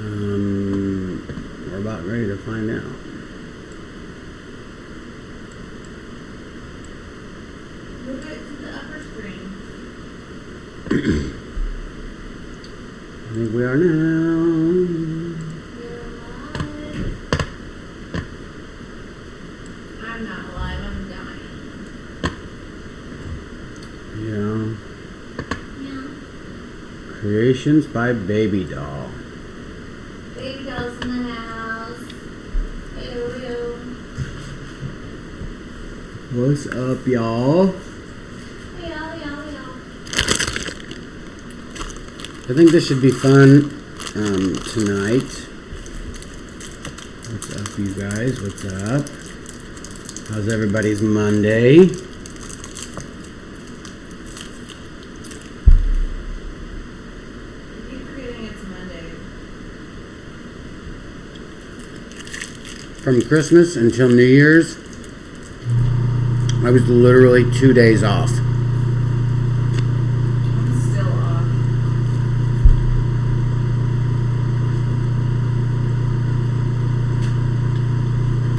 We're about ready to find out. Move it to the upper screen. I think we are now. You're alive. I'm not alive, I'm dying. Yeah. Yeah. Creations by Baby Doll. Baby doll's in the house. Ew. What's up, y'all? Hey, y'all. I think this should be fun tonight. What's up, you guys? What's up? How's everybody's Monday? I keep forgetting it's Monday. From Christmas until New Year's, I was literally 2 days off. I'm still off.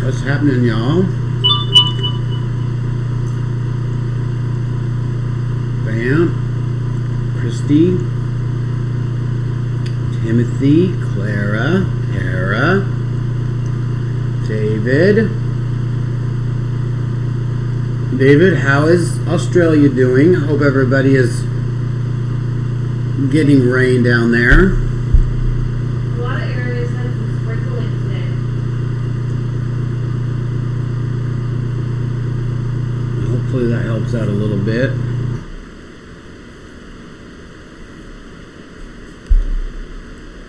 What's happening, y'all? Bam, Christy, Timothy, Clara, Tara, David. David, how is Australia doing? I hope everybody is getting rain down there. A lot of areas had some sprinkling today. Hopefully that helps out a little bit.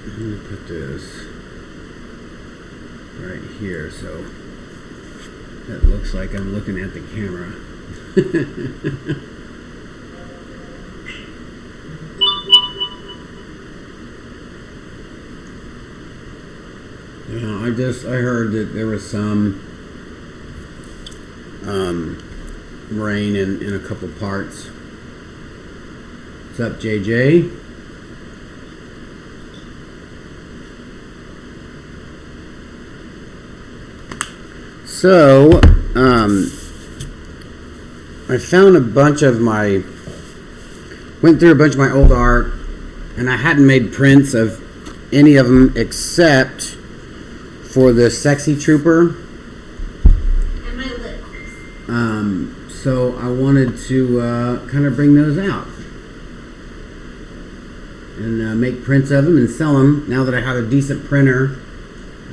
I'm going to put this right here so it looks like I'm looking at the camera. Yeah, I heard that there was some rain in a couple parts. What's up, JJ? So, I found went through a bunch of my old art, and I hadn't made prints of any of them except for the Sexy Trooper. And my lips. So I wanted to kind of bring those out and make prints of them and sell them now that I have a decent printer.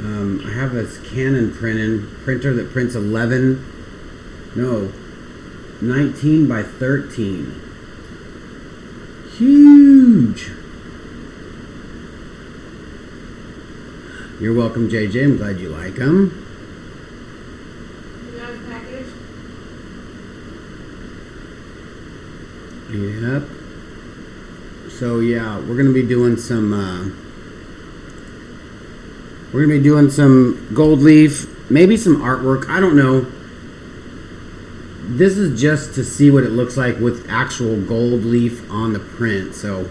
I have this Canon printer that prints 19 by 13. Huge. You're welcome, JJ. I'm glad you like them. You got a package? Yep. So yeah, we're gonna be doing some gold leaf, maybe some artwork. I don't know. This is just to see what it looks like with actual gold leaf on the print. So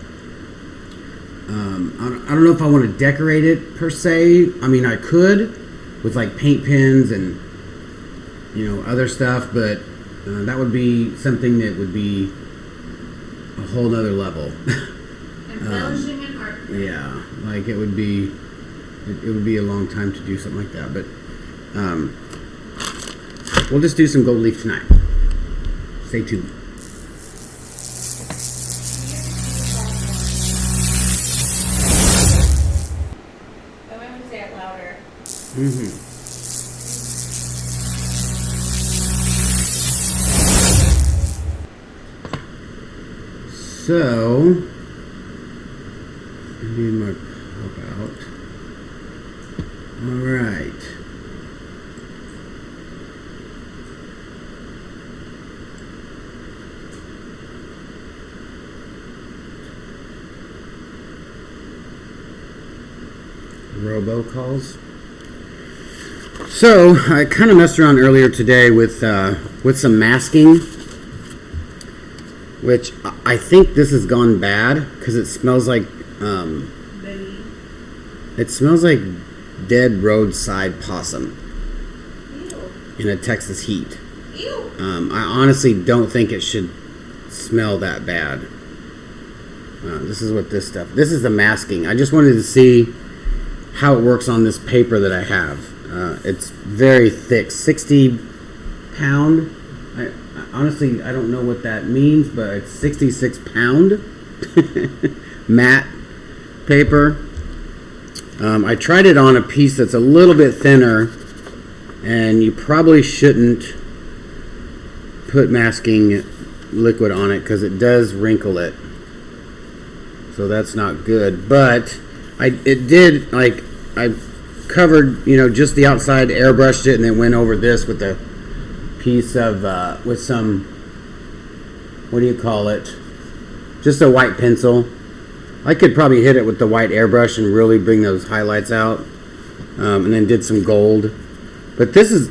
I don't know if I want to decorate it per se. I mean, I could with like paint pens and other stuff, but that would be something that would be a whole nother level. Embellishing an art print. Yeah, like it would be a long time to do something like that, but we'll just do some gold leaf tonight. Stay tuned. I might have to say it louder. So, I need my pop out. All right. Robocalls. So I kind of messed around earlier today with some masking, which I think this has gone bad because it smells like Baby. It smells like dead roadside possum Ew. in a Texas heat. Ew. I honestly don't think it should smell that bad. This is what this stuff. This is the masking. I just wanted to see how it works on this paper that I have. It's very thick, 60 pound. Honestly, I don't know what that means, but it's 66 pound matte paper. I tried it on a piece that's a little bit thinner, and you probably shouldn't put masking liquid on it because it does wrinkle it. So that's not good. But it did, like, I covered, just the outside, airbrushed it, and then went over this with a piece of, with some, what do you call it? Just a white pencil. I could probably hit it with the white airbrush and really bring those highlights out, and then did some gold. But this is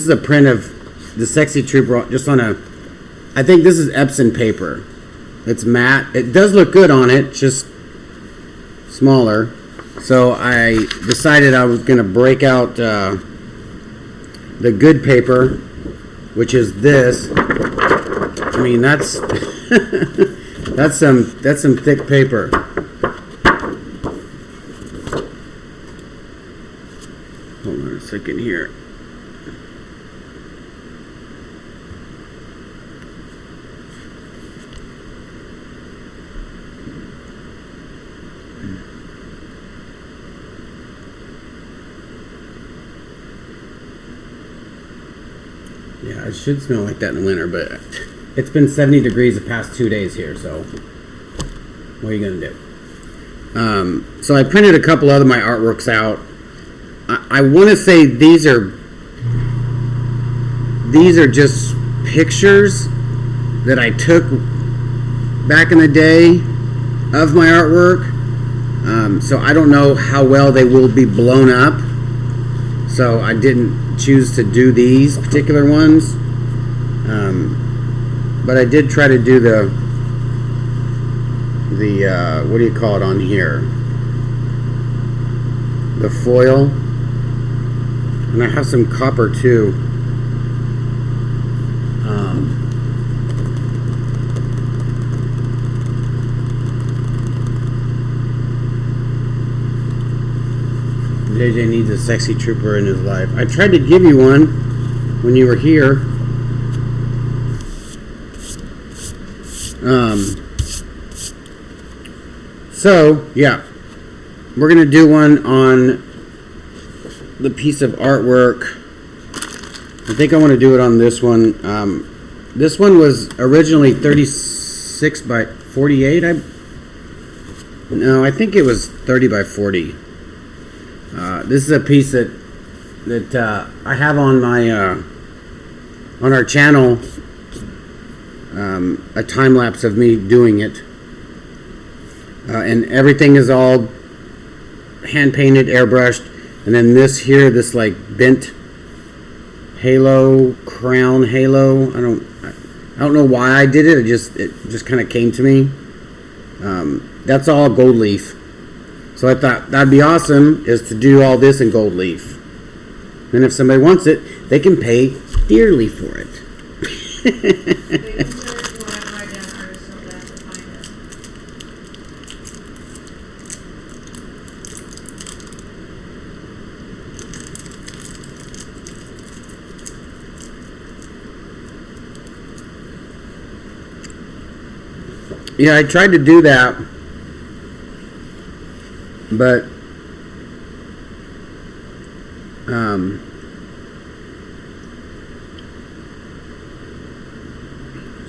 a print of the Sexy Trooper, just on a, I think this is Epson paper. It's matte. It does look good on it, just smaller. So I decided I was going to break out the good paper, which is this. I mean, that's that's some thick paper. Hold on a second here. Yeah, it should smell like that in the winter, but it's been 70 degrees the past 2 days here, so what are you going to do? So I printed a couple other my artworks out. I want to say these are just pictures that I took back in the day of my artwork. So I don't know how well they will be blown up. So I didn't choose to do these particular ones. But I did try to do the what do you call it on here? The foil. And I have some copper too. JJ needs a Sexy Trooper in his life. I tried to give you one when you were here. So, yeah. We're going to do one on the piece of artwork. I think I want to do it on this one. This one was originally 36 by 48. I think it was 30 by 40. This is a piece that I have on my on our channel, a time lapse of me doing it, and everything is all hand painted, airbrushed, and then this here, this like bent halo, crown halo. I don't know why I did it. It just kind of came to me. That's all gold leaf. So I thought that'd be awesome is to do all this in gold leaf. Then if somebody wants it, they can pay dearly for it. Yeah, I tried to do that, but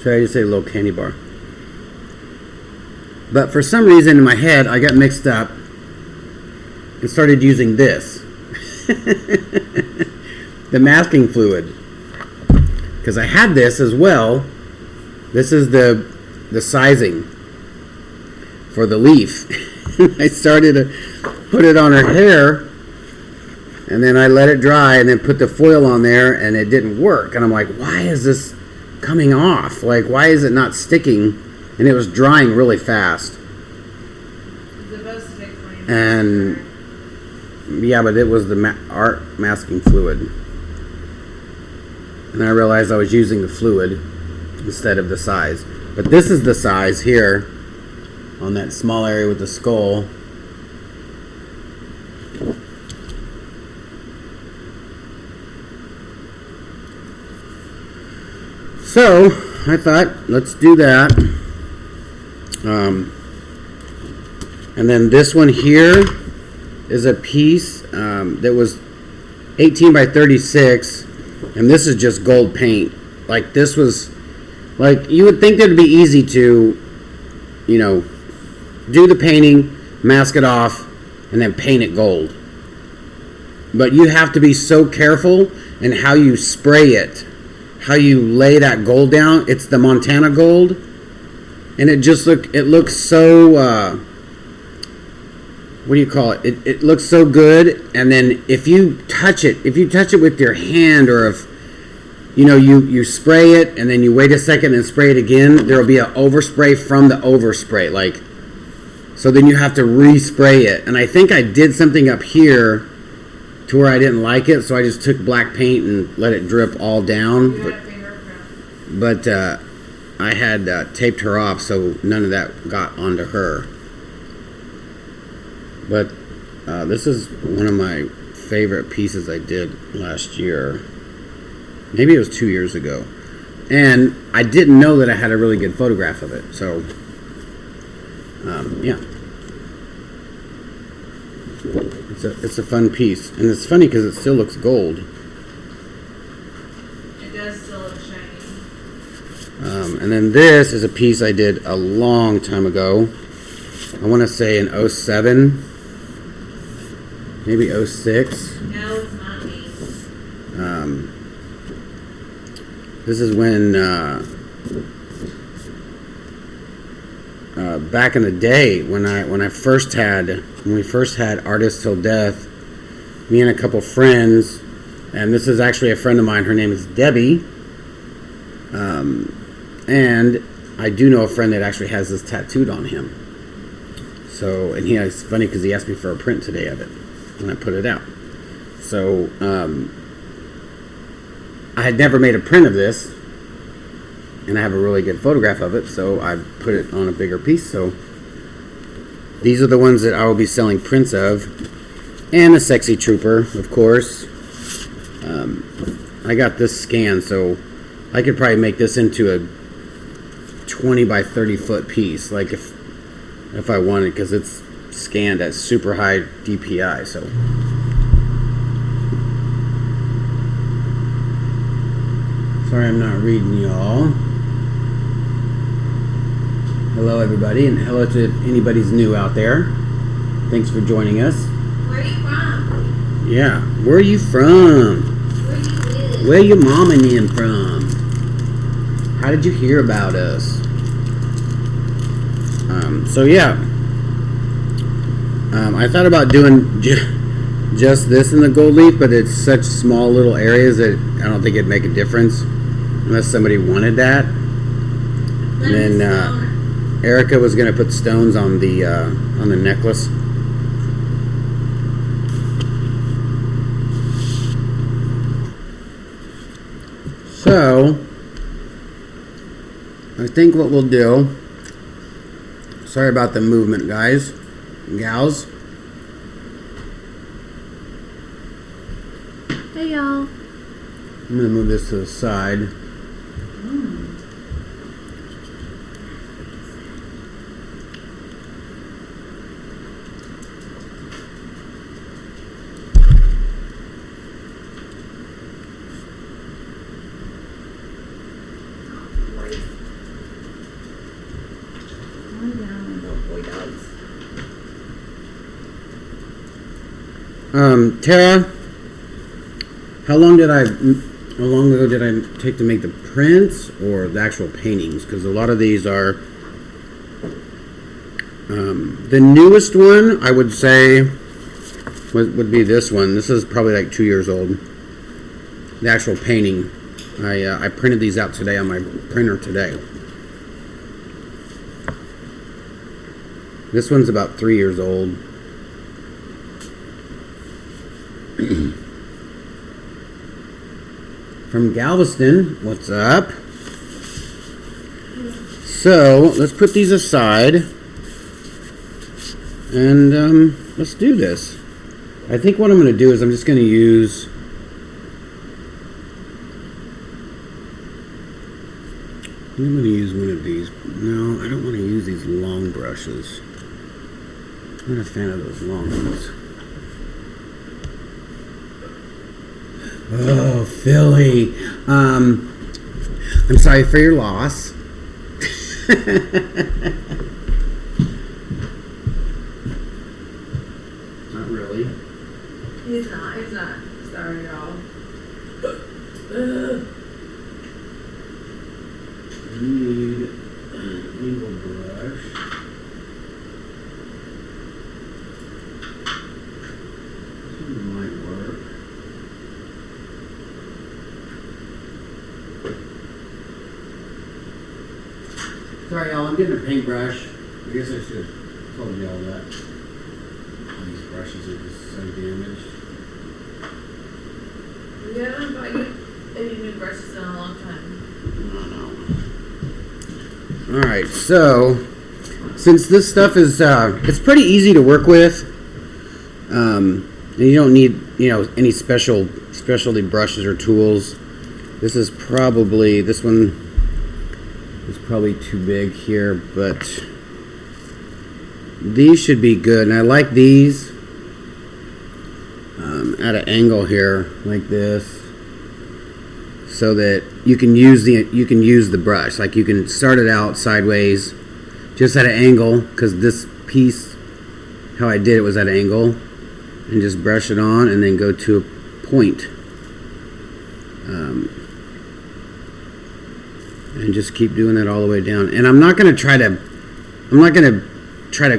should I just say little candy bar? But for some reason in my head, I got mixed up and started using this, the masking fluid, because I had this as well. This is the sizing for the leaf. I started to put it on her hair, and then I let it dry, and then put the foil on there, and it didn't work. And I'm like, why is this coming off? Like, why is it not sticking? And it was drying really fast. And Yeah, but it was the art masking fluid. And then I realized I was using the fluid instead of the size. But this is the size here on that small area with the skull. So I thought, let's do that. And then this one here is a piece that was 18 by 36, and this is just gold paint. Like, this was, like, you would think that it'd be easy to, you know, do the painting, mask it off, and then paint it gold. But you have to be so careful in how you spray it, how you lay that gold down. It's the Montana gold, and it looks so, what do you call it? It looks so good, and then if you touch it with your hand, or if, you know, you spray it, and then you wait a second and spray it again, there will be an overspray from the overspray, like, so then you have to respray it. And I think I did something up here to where I didn't like it, so I just took black paint and let it drip all down. But I had taped her off, so none of that got onto her. But this is one of my favorite pieces I did last year. Maybe it was 2 years ago. And I didn't know that I had a really good photograph of it. So, yeah. It's a fun piece. And it's funny because it still looks gold. It does still look shiny. And then this is a piece I did a long time ago. I want to say in 07. Maybe 06. No, it's not me. This is when back in the day when we first had Artists Till Death, me and a couple friends, and this is actually a friend of mine. Her name is Debbie, and I do know a friend that actually has this tattooed on him. So, and it's funny because he asked me for a print today of it when I put it out. So, I had never made a print of this, and I have a really good photograph of it, so I put it on a bigger piece. So, these are the ones that I will be selling prints of, and the Sexy Trooper, of course. I got this scanned, so I could probably make this into a 20 by 30 foot piece, like if I wanted, because it's scanned at super high DPI. So sorry I'm not reading y'all. Hello everybody, and hello to anybody's new out there. Thanks for joining us. Where are you from? Yeah, where are you from? Where do you live? Where your mom and them from? How did you hear about us? So yeah, I thought about doing just this in the gold leaf, but it's such small little areas that I don't think it'd make a difference unless somebody wanted that. And then Erica was going to put stones on the necklace. So I think what we'll do, sorry about the movement, guys and gals. Hey, y'all. I'm going to move this to the side. Tara, how long ago did I take to make the prints or the actual paintings? Because a lot of these are the newest one. I would say would be this one. This is probably like 2 years old. The actual painting. I printed these out today on my printer today. This one's about 3 years old. From Galveston, what's up? So let's put these aside and let's do this. I think what I'm going to do is I'm just going to use one of these. No, I don't want to use these long brushes. I'm not a fan of those long ones. Oh, Philly. I'm sorry for your loss. Not really. He's not sorry at all. I need an angle brush. This one might work. Sorry, y'all, I'm getting a paintbrush. I guess I should have told you all that. All these brushes are just so damaged. We haven't bought you any new brushes in a long time. I know. Alright, so since this stuff is it's pretty easy to work with, and you don't need, any specialty brushes or tools. This one is probably too big here, but these should be good. And I like these at an angle here, like this, so that you can use the brush. Like you can start it out sideways, just at an angle, because this piece, how I did it was at an angle, and just brush it on, and then go to a point. And just keep doing that all the way down. And I'm not gonna try to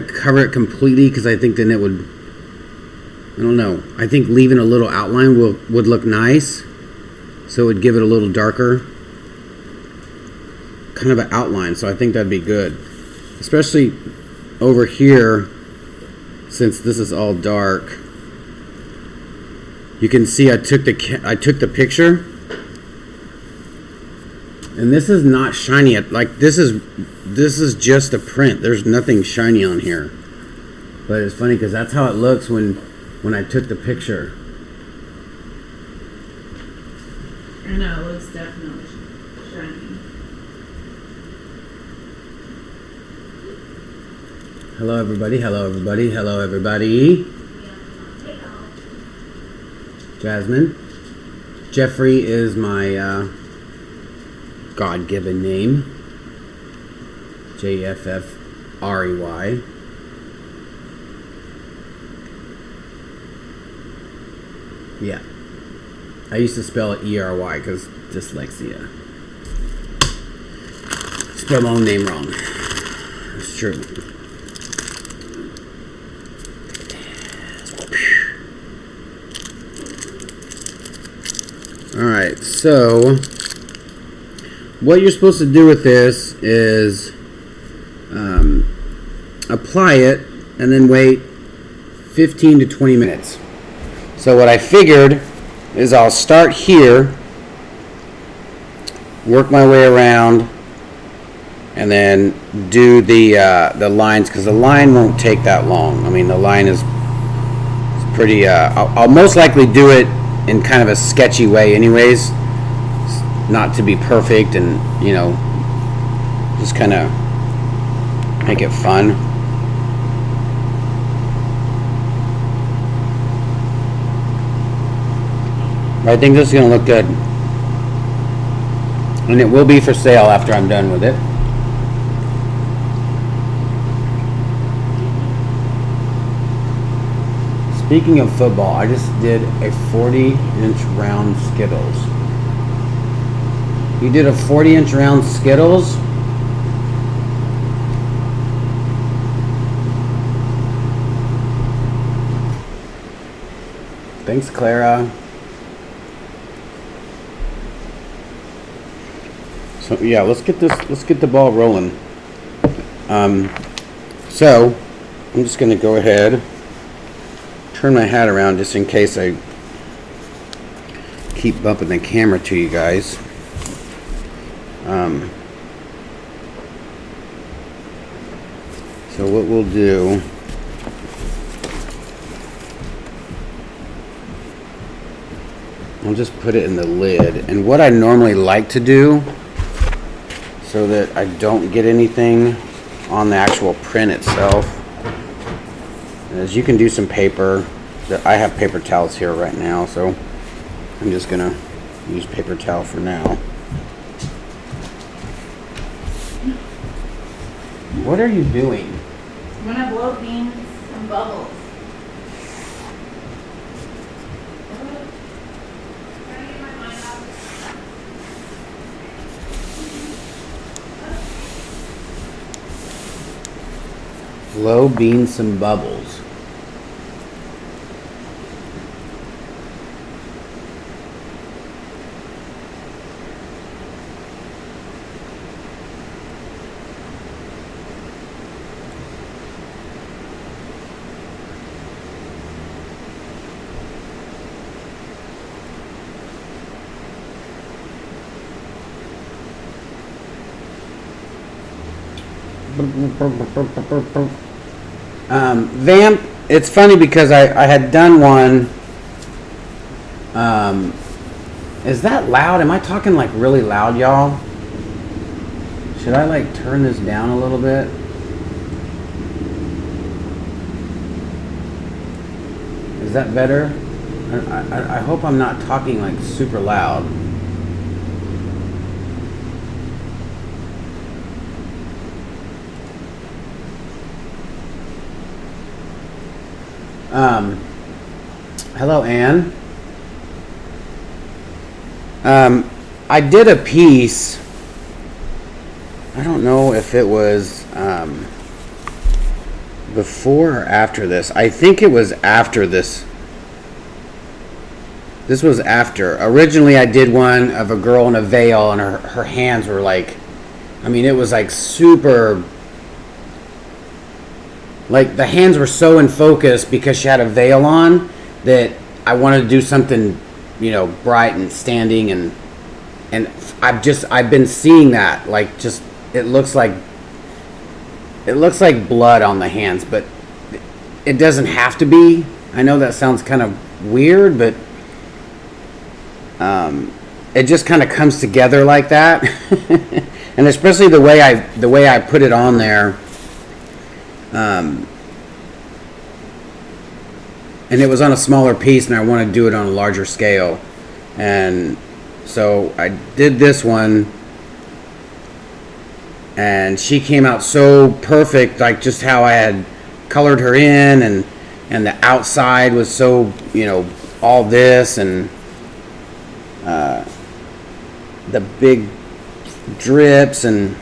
cover it completely, because I think then it would, I don't know. I think leaving a little outline would look nice, so it would give it a little darker kind of an outline. So I think that'd be good, especially over here, since this is all dark. You can see I took the picture. And this is not shiny. Like this is just a print. There's nothing shiny on here. But it's funny because that's how it looks when I took the picture. I know, it looks definitely shiny. Hello everybody, hello everybody, hello everybody. Jasmine. Jeffrey is my God-given name. Jeffrey. Yeah. I used to spell it ERY because dyslexia. Spell my own name wrong. It's true. Alright, so what you're supposed to do with this is apply it and then wait 15 to 20 minutes. So what I figured is I'll start here, work my way around, and then do the lines, because the line won't take that long. I mean, the line is pretty, I'll most likely do it in kind of a sketchy way anyways, not to be perfect, and just kind of make it fun. But I think this is going to look good, and it will be for sale after I'm done with it. Speaking of football, I just did a 40-inch round Skittles. You did a 40-inch round Skittles? Thanks, Clara. So yeah, let's get the ball rolling. So I'm just gonna go ahead, turn my hat around just in case I keep bumping the camera to you guys. So what we'll do, I'll just put it in the lid. And what I normally like to do, so that I don't get anything on the actual print itself, is you can do some paper. I have paper towels here right now, so I'm just gonna use paper towel for now. What are you doing? I'm gonna blow beans and bubbles. Blow beans some bubbles. Vamp, it's funny because I had done one. Is that loud? Am I talking like really loud, y'all? Should I like turn this down a little bit? Is that better? I hope I'm not talking like super loud. Hello, Anne. I did a piece. I don't know if it was before or after this. I think it was after this. This was after. Originally, I did one of a girl in a veil, and her hands were like, I mean, it was like super. Like, the hands were so in focus because she had a veil on that I wanted to do something, you know, bright and standing, and I've been seeing that, like, just it looks like blood on the hands, but it doesn't have to be. I know that sounds kind of weird, but it just kind of comes together like that. And especially the way I put it on there. And it was on a smaller piece, and I wanted to do it on a larger scale. And so I did this one, and she came out so perfect, like just how I had colored her in, and the outside was so, you know, all this, and the big drips, and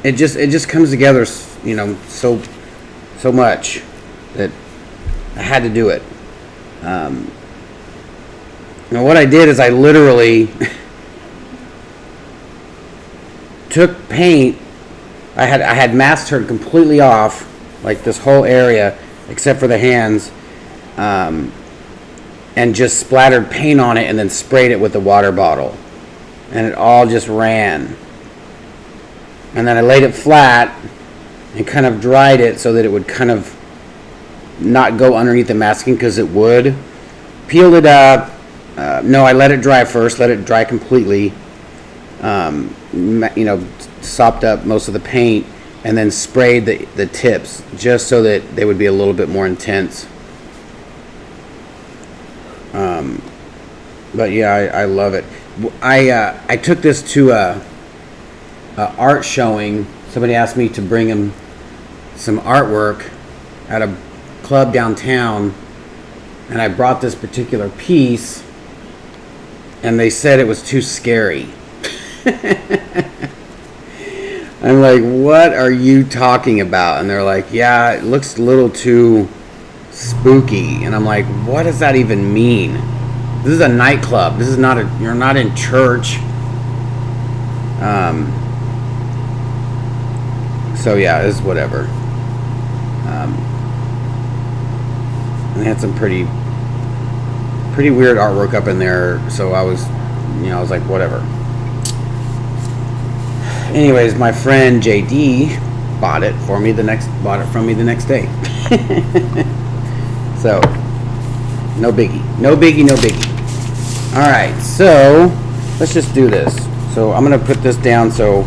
it just comes together, you know, so much that I had to do it. Now what I did is I literally took paint. I had masked her completely off, like this whole area except for the hands, and just splattered paint on it and then sprayed it with a water bottle, and it all just ran. And then I laid it flat and kind of dried it so that it would kind of not go underneath the masking, because it would. Peeled it up. No, I let it dry first. Let it dry completely. You know, sopped up most of the paint, and then sprayed the tips just so that they would be a little bit more intense. But yeah, I love it. I took this to a art showing. Somebody asked me to bring him some artwork at a club downtown, and I brought this particular piece, and they said it was too scary. I'm like, what are you talking about? And they're like, yeah, it looks a little too spooky. And I'm like, what does that even mean? This is a nightclub. This is not you're not in church. So yeah, it's whatever. And they had some pretty weird artwork up in there, so I was like, whatever. Anyways, my friend JD bought it from me the next day. So no biggie. All right, so let's just do this. So I'm gonna put this down so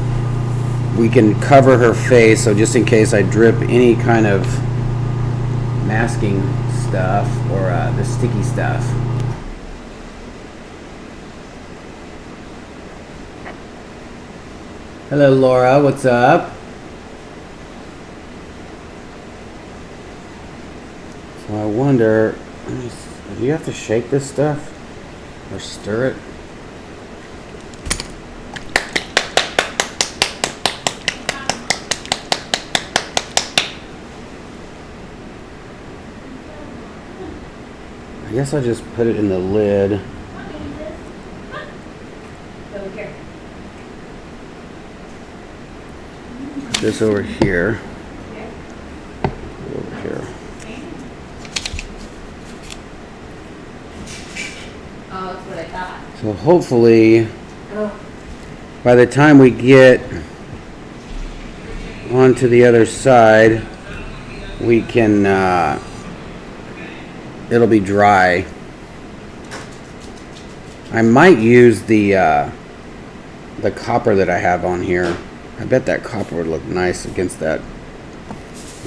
we can cover her face, so just in case I drip any kind of masking stuff or the sticky stuff. Hello Laura, what's up? So I wonder, do you have to shake this stuff or stir it? I guess I'll just put it in the lid. Over here. Put this over here. Over here. Oh, that's what I thought. So hopefully, Oh. by the time we get onto the other side, we can, it'll be dry. I might use the copper that I have on here. I bet that copper would look nice against that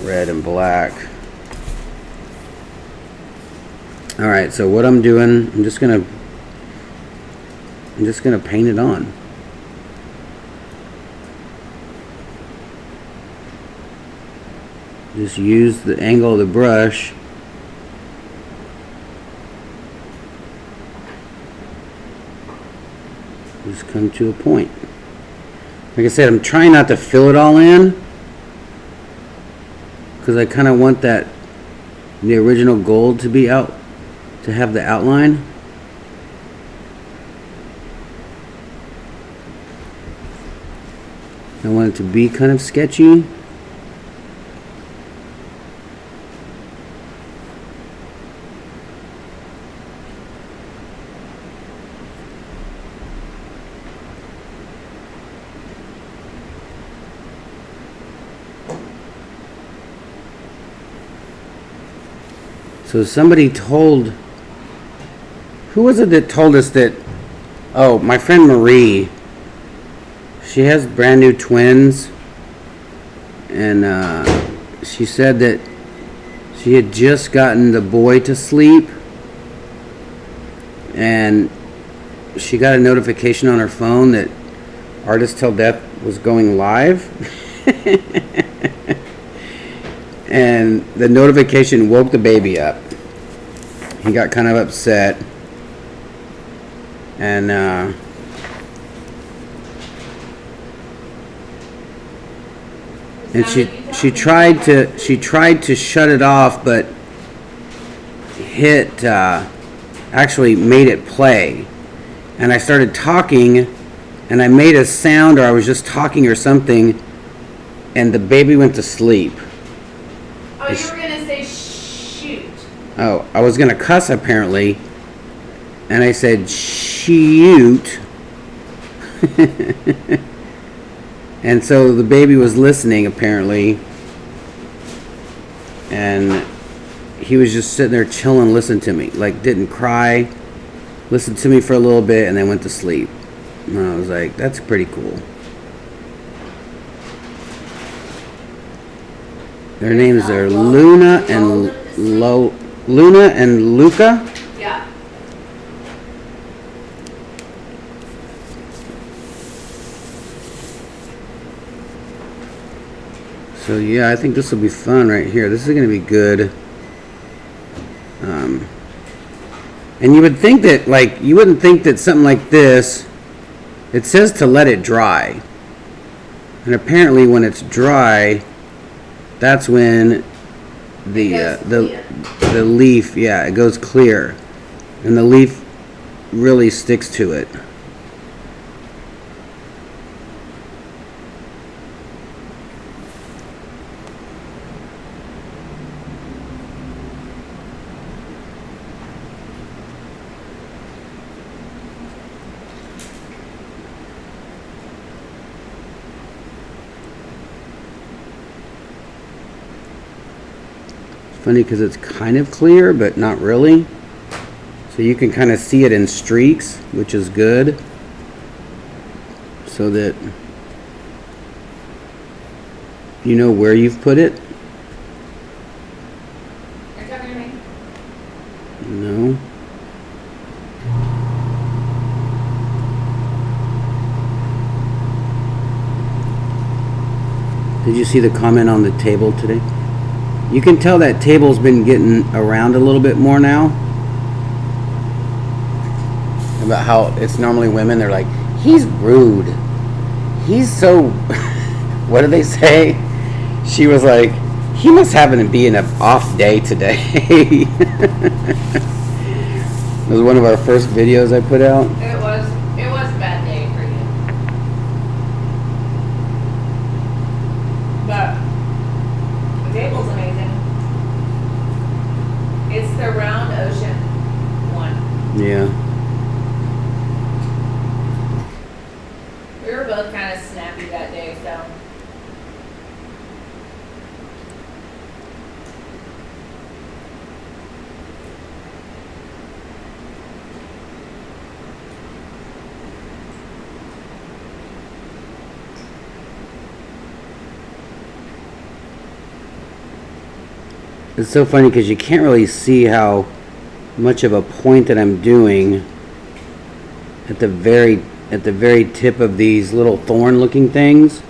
red and black. All right, so what I'm doing, I'm just gonna paint it on. Just use the angle of the brush. Just come to a point. Like I said, I'm trying not to fill it all in because I kind of want the original gold to be out, to have the outline. I want it to be kind of sketchy. So somebody told, who was it that told us that, oh, my friend Marie, she has brand new twins, and she said that she had just gotten the boy to sleep, and she got a notification on her phone that Artists Till Death was going live. And the notification woke the baby up. He got kind of upset, and she tried to shut it off, but hit actually made it play. And I started talking, and I made a sound, or I was just talking or something, and the baby went to sleep. Oh, you were gonna say shoot. Oh, I was gonna cuss apparently, and I said shoot. And so the baby was listening apparently, and he was just sitting there chilling, listening to me, like didn't cry, listened to me for a little bit, and then went to sleep. And I was like, that's pretty cool. Their names are Luna and Luna and Luca. Yeah. So yeah, I think this will be fun right here. This is going to be good. And you would think that, like, you wouldn't think that something like this, it says to let it dry. And apparently when it's dry, that's when the leaf, yeah, it goes clear, and the leaf really sticks to it. Funny because it's kind of clear, but not really. So you can kind of see it in streaks, which is good. So that you know where you've put it. Are you talking to me? No. Did you see the comment on the table today? You can tell that table's been getting around a little bit more now. About how it's normally women, they're like, he's rude. He's so, what do they say? She was like, he must happen to be in an off day today. It was one of our first videos I put out. It was a bad day for you. But the table's amazing. It's the round ocean one. Yeah. We were both kind of snappy that day, so. It's so funny because you can't really see how much of a point that I'm doing at the very tip of these little thorn looking things.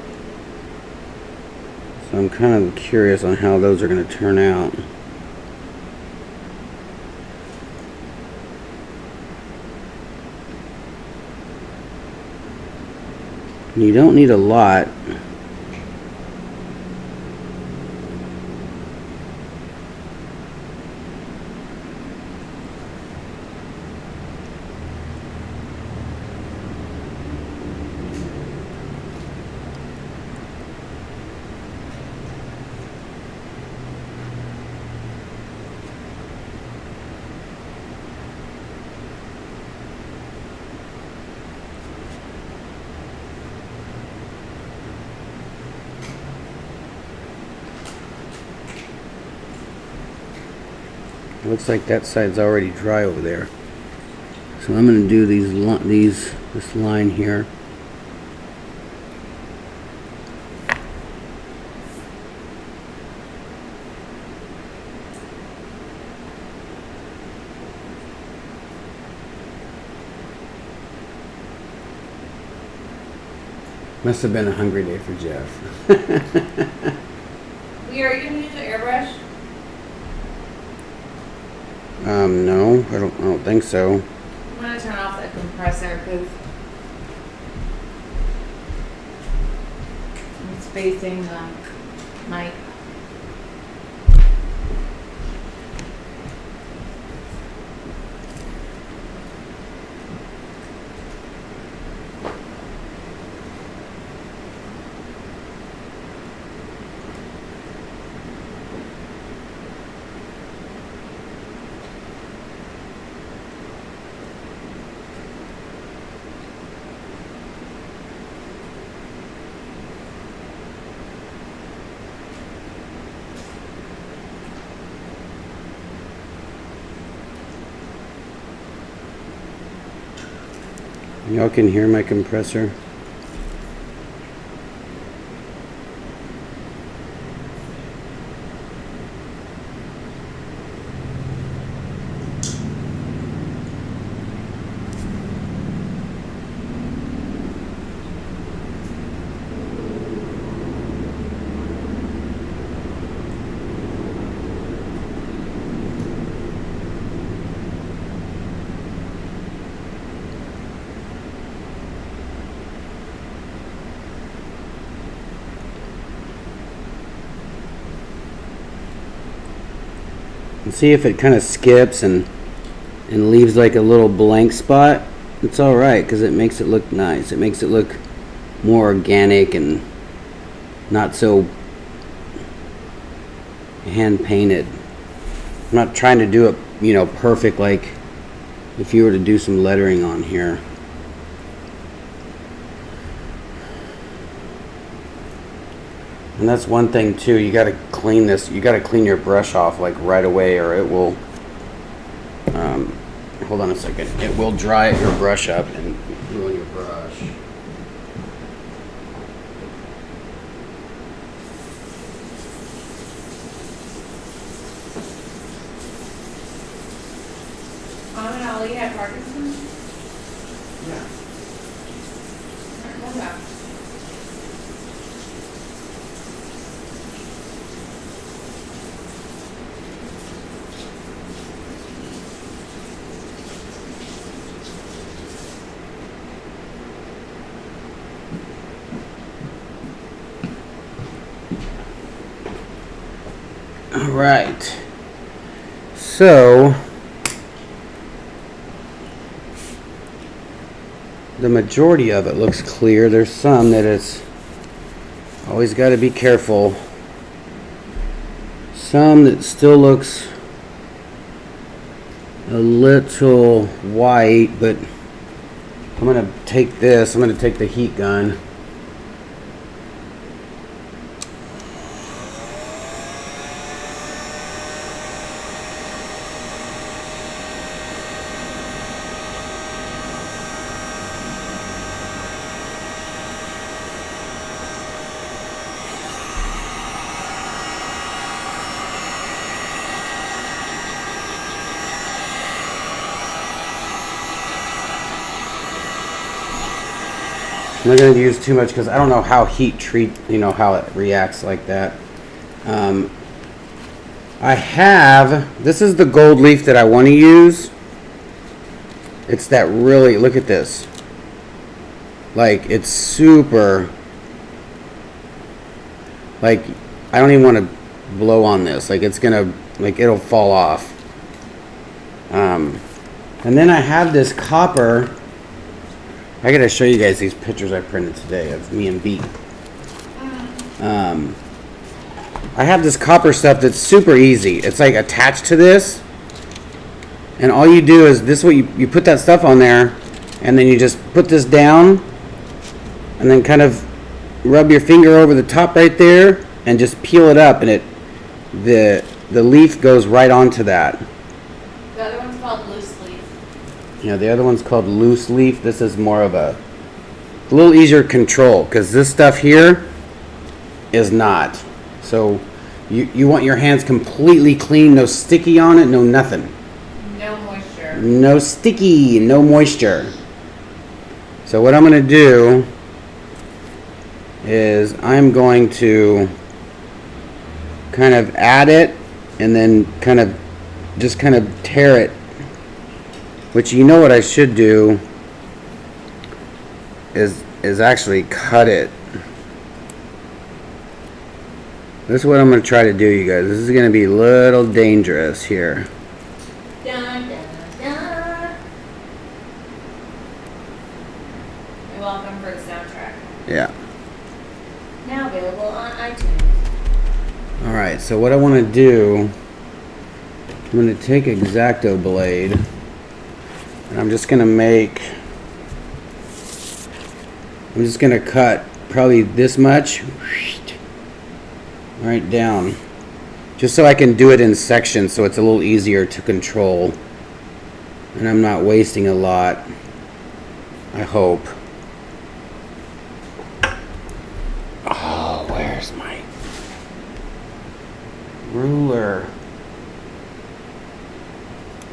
So I'm kind of curious on how those are going to turn out. You don't need a lot. Looks like that side's already dry over there. So I'm going to do this line here. Must have been a hungry day for Jeff. Are you going to use an airbrush? No, I don't think so. I'm going to turn off that compressor because it's facing the mic. Y'all can hear my compressor. And see if it kind of skips and leaves like a little blank spot. It's all right because it makes it look nice. It makes it look more organic and not so hand painted. I'm not trying to do it, you know, perfect like if you were to do some lettering on here. And that's one thing too, you got to clean this. You got to clean your brush off like right away, or it will. Hold on a second. It will dry your brush up and ruin your brush. Mom and Ollie had Parkinson's? Yeah. I don't know that. All right. So the majority of it looks clear. There's some that it's always got to be careful. Some that still looks a little white, but I'm going to take this. I'm going to take the heat gun. I'm not going to use too much because I don't know how heat how it reacts like that. I have, this is the gold leaf that I want to use. It's that really, look at this. Like, it's super, like, I don't even want to blow on this. Like, it's going to, like, it'll fall off. And then I have this copper. I gotta show you guys these pictures I printed today of me and Beat. I have this copper stuff that's super easy. It's like attached to this, and all you do is this: what you put that stuff on there, and then you just put this down, and then kind of rub your finger over the top right there, and just peel it up, and the leaf goes right onto that. The other one's called loose leaf. Yeah, the other one's called loose leaf. This is more of a little easier control because this stuff here is not. So you want your hands completely clean, no sticky on it, no nothing. No moisture. No sticky, no moisture. So what I'm going to do is I'm going to kind of add it and then kind of tear it. Which, you know what I should do is actually cut it. This is what I'm going to try to do, you guys. This is going to be a little dangerous here. Dun, dun, dun. You're welcome for the soundtrack. Yeah. Now available on iTunes. Alright, so what I want to do, I'm going to take X-Acto blade. And I'm just going to cut probably this much right down, just so I can do it in sections so it's a little easier to control and I'm not wasting a lot, I hope. Oh, where's my ruler?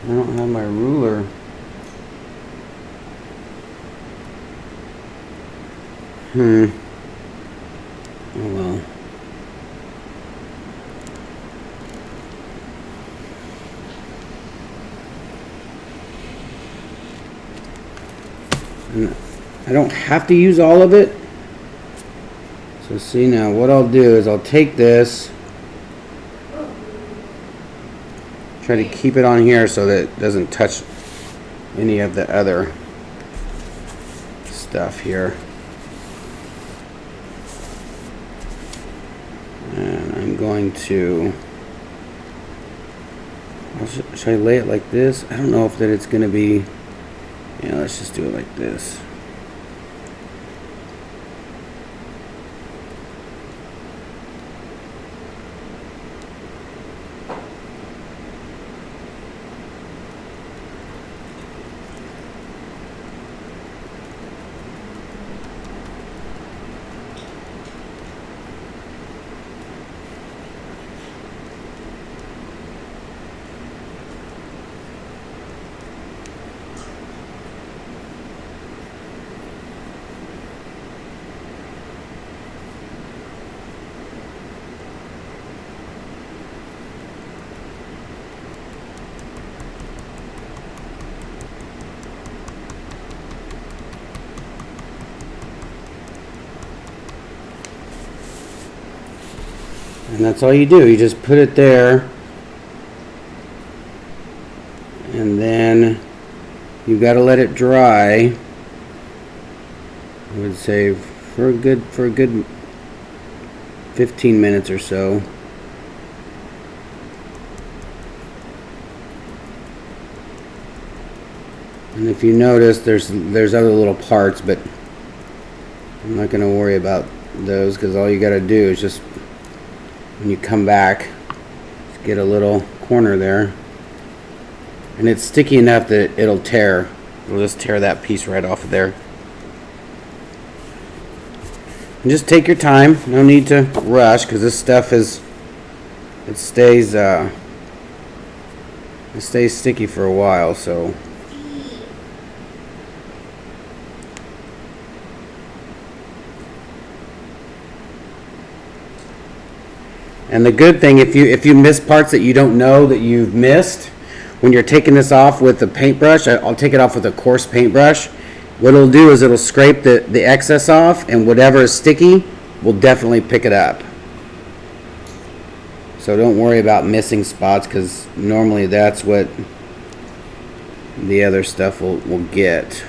I don't have my ruler. Oh well. And I don't have to use all of it. So see, now what I'll do is I'll take this, try to keep it on here so that it doesn't touch any of the other stuff here. And I'm going to, should I lay it like this? I don't know if that it's going to be, yeah, let's just do it like this. And that's all you do. You just put it there. And then you got to let it dry. I would say for a good 15 minutes or so. And if you notice, there's other little parts, but I'm not going to worry about those because all you got to do is just, when you come back, just get a little corner there. And it's sticky enough that it'll tear. It'll just tear that piece right off of there. And just take your time. No need to rush because this stuff it stays sticky for a while, so. And the good thing, if you miss parts that you don't know that you've missed, when you're taking this off with a paintbrush, I'll take it off with a coarse paintbrush. What it'll do is it'll scrape the excess off, and whatever is sticky will definitely pick it up. So don't worry about missing spots, because normally that's what the other stuff will get.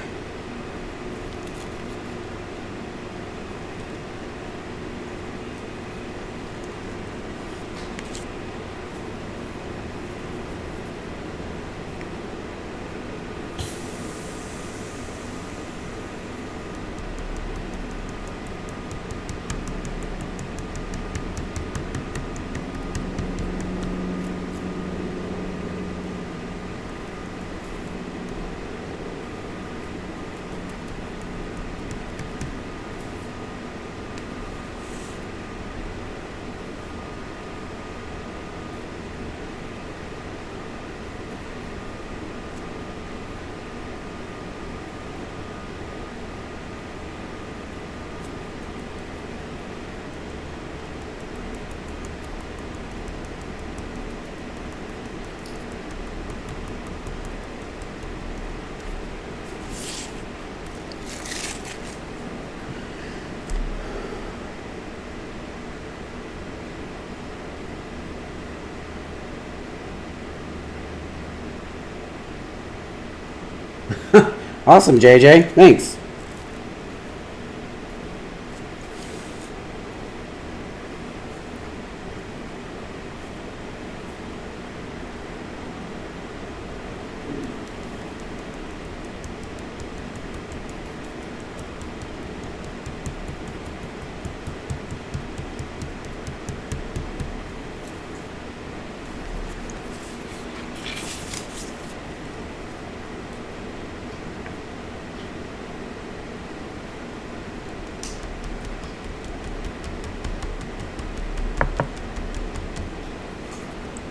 Awesome, JJ. Thanks.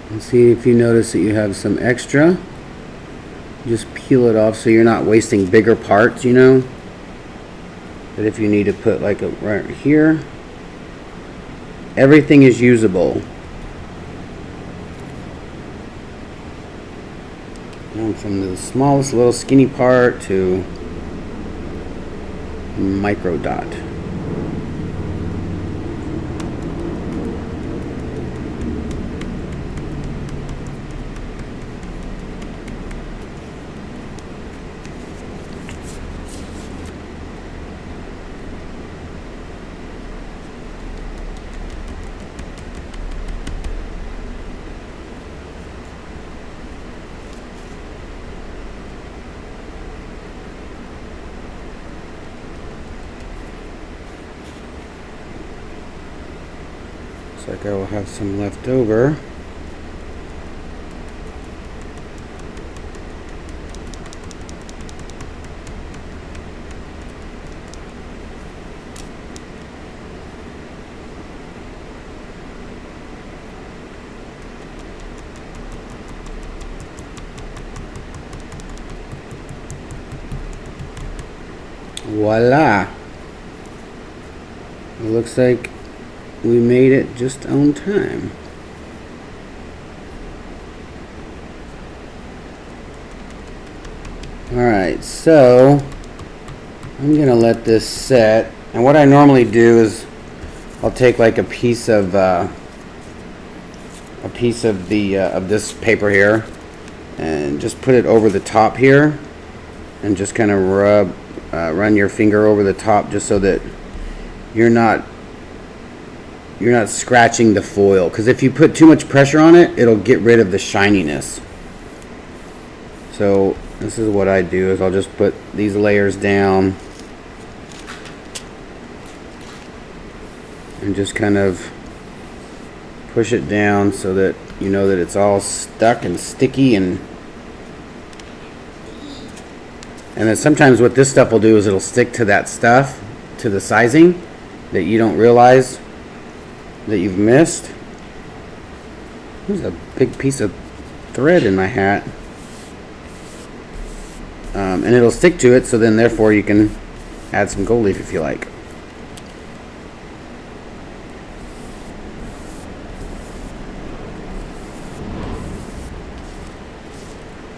And see if you notice that you have some extra. Just peel it off so you're not wasting bigger parts, you know. But if you need to put like a right here, everything is usable. And from the smallest little skinny part to micro dot. Looks like I will have some left over. Voila! It looks like we made it just on time. Alright, so I'm gonna let this set, and what I normally do is I'll take like a piece of a piece of the of this paper here, and just put it over the top here, and just kind of run your finger over the top, just so that you're not scratching the foil, because if you put too much pressure on it, it'll get rid of the shininess. So this is what I do, is I'll just put these layers down and just kind of push it down so that you know that it's all stuck and sticky. And then sometimes what this stuff will do is it'll stick to that stuff, to the sizing, that you don't realize that you've missed. There's a big piece of thread in my hat. And it'll stick to it, so then therefore you can add some gold leaf if you like.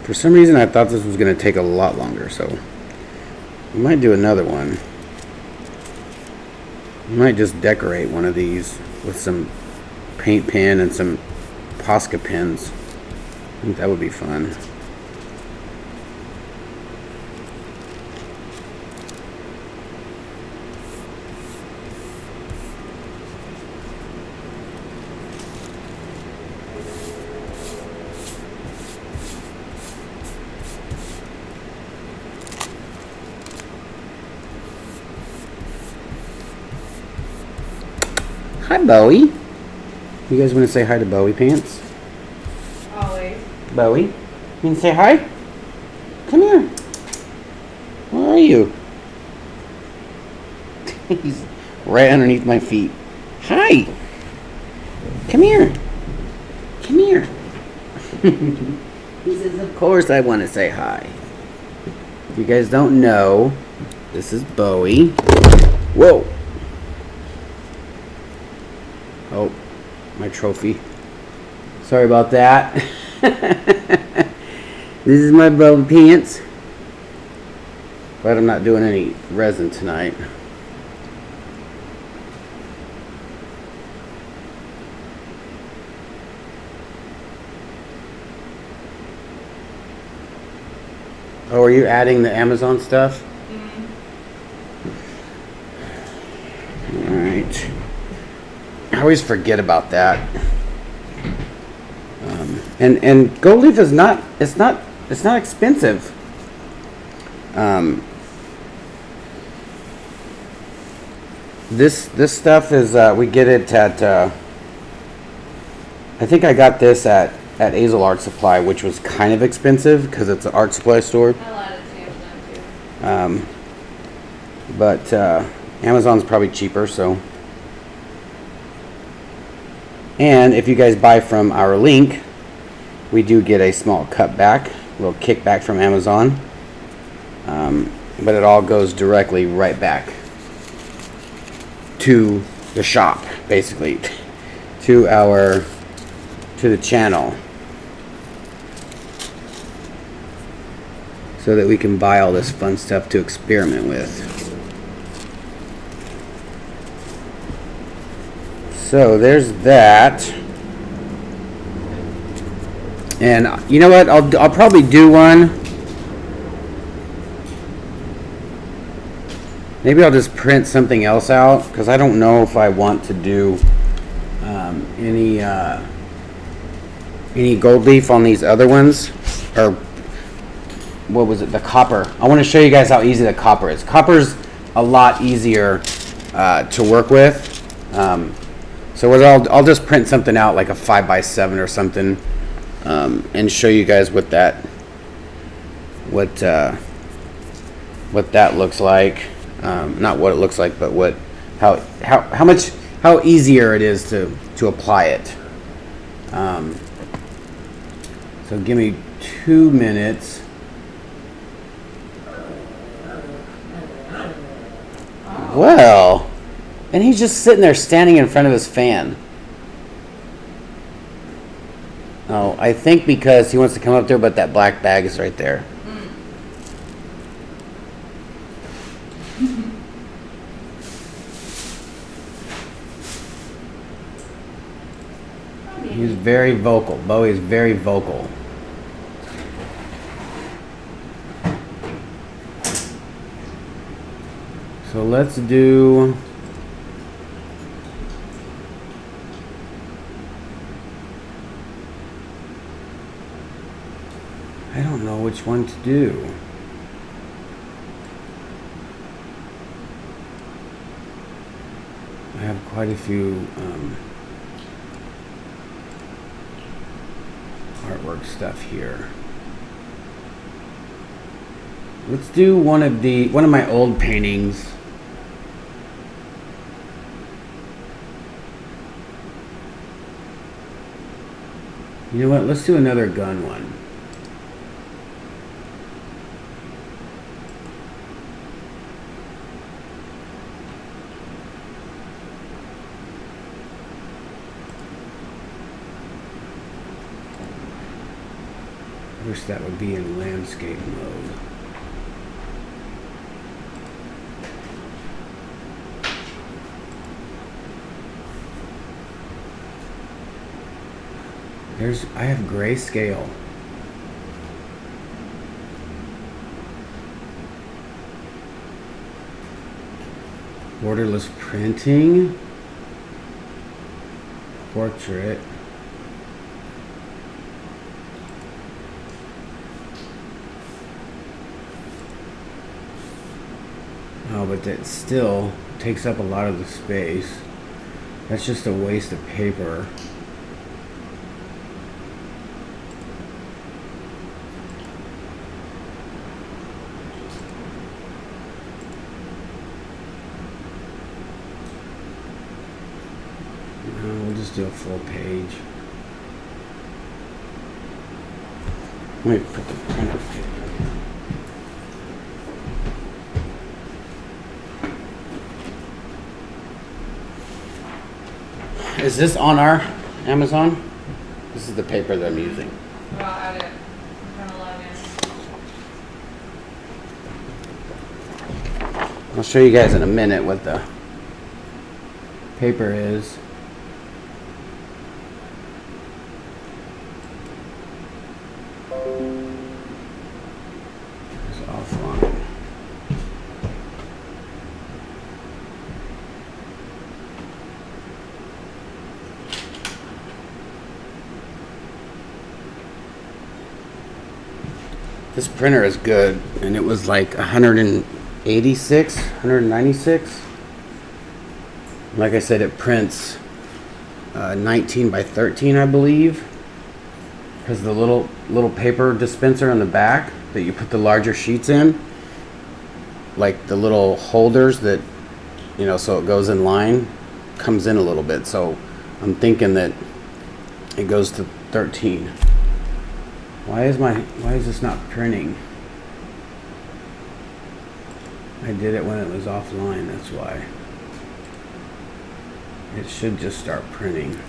For some reason I thought this was going to take a lot longer, so we might do another one. We might just decorate one of these with some paint pen and some Posca pens. I think that would be fun. Hi, Bowie. You guys want to say hi to Bowie Pants? Always. Bowie, you want to say hi? Come here. Where are you? He's right underneath my feet. Hi. Come here. Come here. He says, of course I want to say hi. If you guys don't know, this is Bowie. Whoa. Oh, my trophy. Sorry about that. This is my Bowie Pants. But I'm not doing any resin tonight. Oh, are you adding the Amazon stuff? Mm-hmm. All right. I always forget about that. And gold leaf is not expensive. This stuff is we get it at I think I got this at Azel Art Supply, which was kind of expensive because it's an art supply store. I lied to Amazon too. But Amazon's probably cheaper, so. And if you guys buy from our link, we do get a small cutback, a little kickback from Amazon. But it all goes directly right back to the shop, basically, to the channel, so that we can buy all this fun stuff to experiment with. So there's that. And you know what? I'll probably do one. Maybe I'll just print something else out, because I don't know if I want to do any gold leaf on these other ones, or what was it? The copper. I want to show you guys how easy the copper is. Copper's a lot easier to work with. So what I'll just print something out like a 5x7 or something, and show you guys what that looks like. Not what it looks like, but how easier it is to apply it. So give me 2 minutes. Well, and he's just sitting there standing in front of his fan. Oh, I think because he wants to come up there, but that black bag is right there. He's very vocal. Bowie's very vocal. So let's do... I don't know which one to do. I have quite a few artwork stuff here. Let's do one of my old paintings. You know what? Let's do another gun one. I wish that would be in landscape mode. I have grayscale. Borderless printing. Portrait. Oh, but that still takes up a lot of the space. That's just a waste of paper. We'll just do a full page. Let me put the printer paper. Is this on our Amazon? This is the paper that I'm using. Well, I'll add it. I'm trying to log in. I'll show you guys in a minute what the paper is. It's offline. This printer is good, and it was like 186, 196. Like I said, it prints 19 by 13, I believe. Because the little paper dispenser on the back that you put the larger sheets in, like the little holders that, you know, so it goes in line, comes in a little bit. So I'm thinking that it goes to 13. Why is this not printing? I did it when it was offline, that's why. It should just start printing.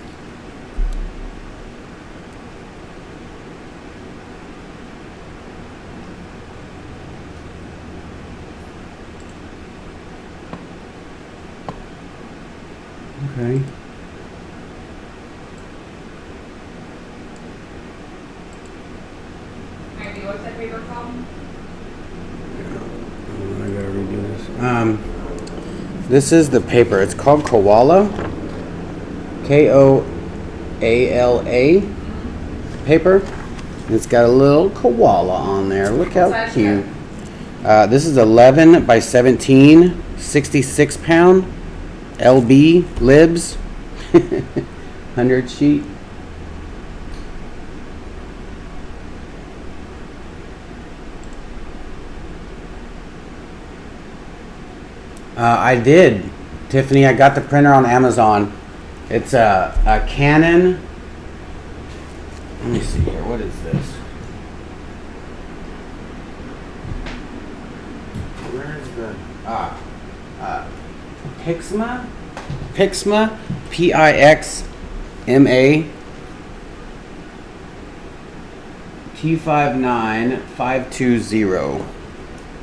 Okay. What's that paper called? I gotta redo this. This is the paper. It's called Koala. Koala paper. And it's got a little koala on there. Look how cute. This is 11 by 17, 66 pound. LB libs. 100 sheet. I did, Tiffany. I got the printer on Amazon. It's a Canon. Let me see here. What is this? Where is the Pixma? Pixma, Pixma T59 520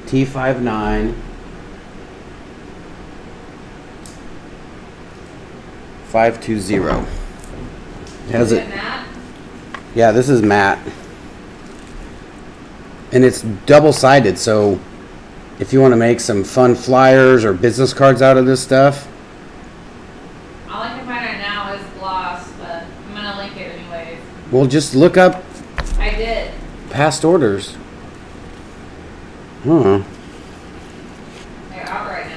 T59 520. Has Is it? matte? Yeah, this is matte. And it's double-sided, so if you want to make some fun flyers or business cards out of this stuff. All I can find right now is gloss, but I'm gonna link it anyways. Well, just look up I did. past orders. Huh. They're out right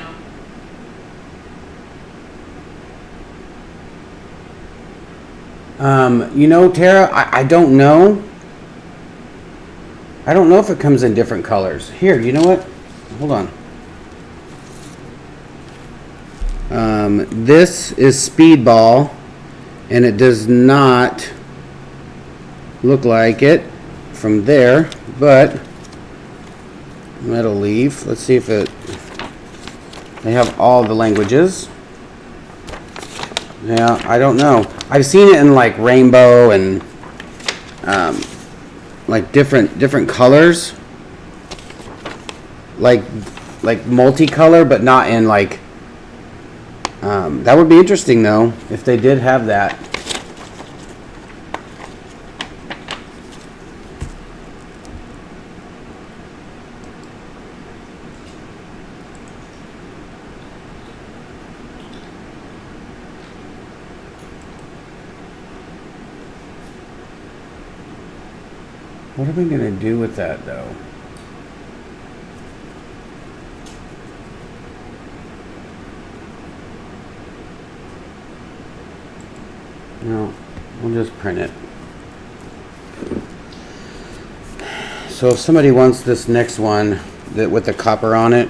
now. You know, Tara, I don't know. I don't know if it comes in different colors. Here, you know what? Hold on. This is Speedball, and it does not look like it from there, but metal leaf. Let's see if it. They have all the languages. Yeah, I don't know. I've seen it in like rainbow and like different colors, like multicolor, but not in like. That would be interesting though if they did have that. What are we gonna do with that though? No, we'll just print it. So if somebody wants this next one that with the copper on it,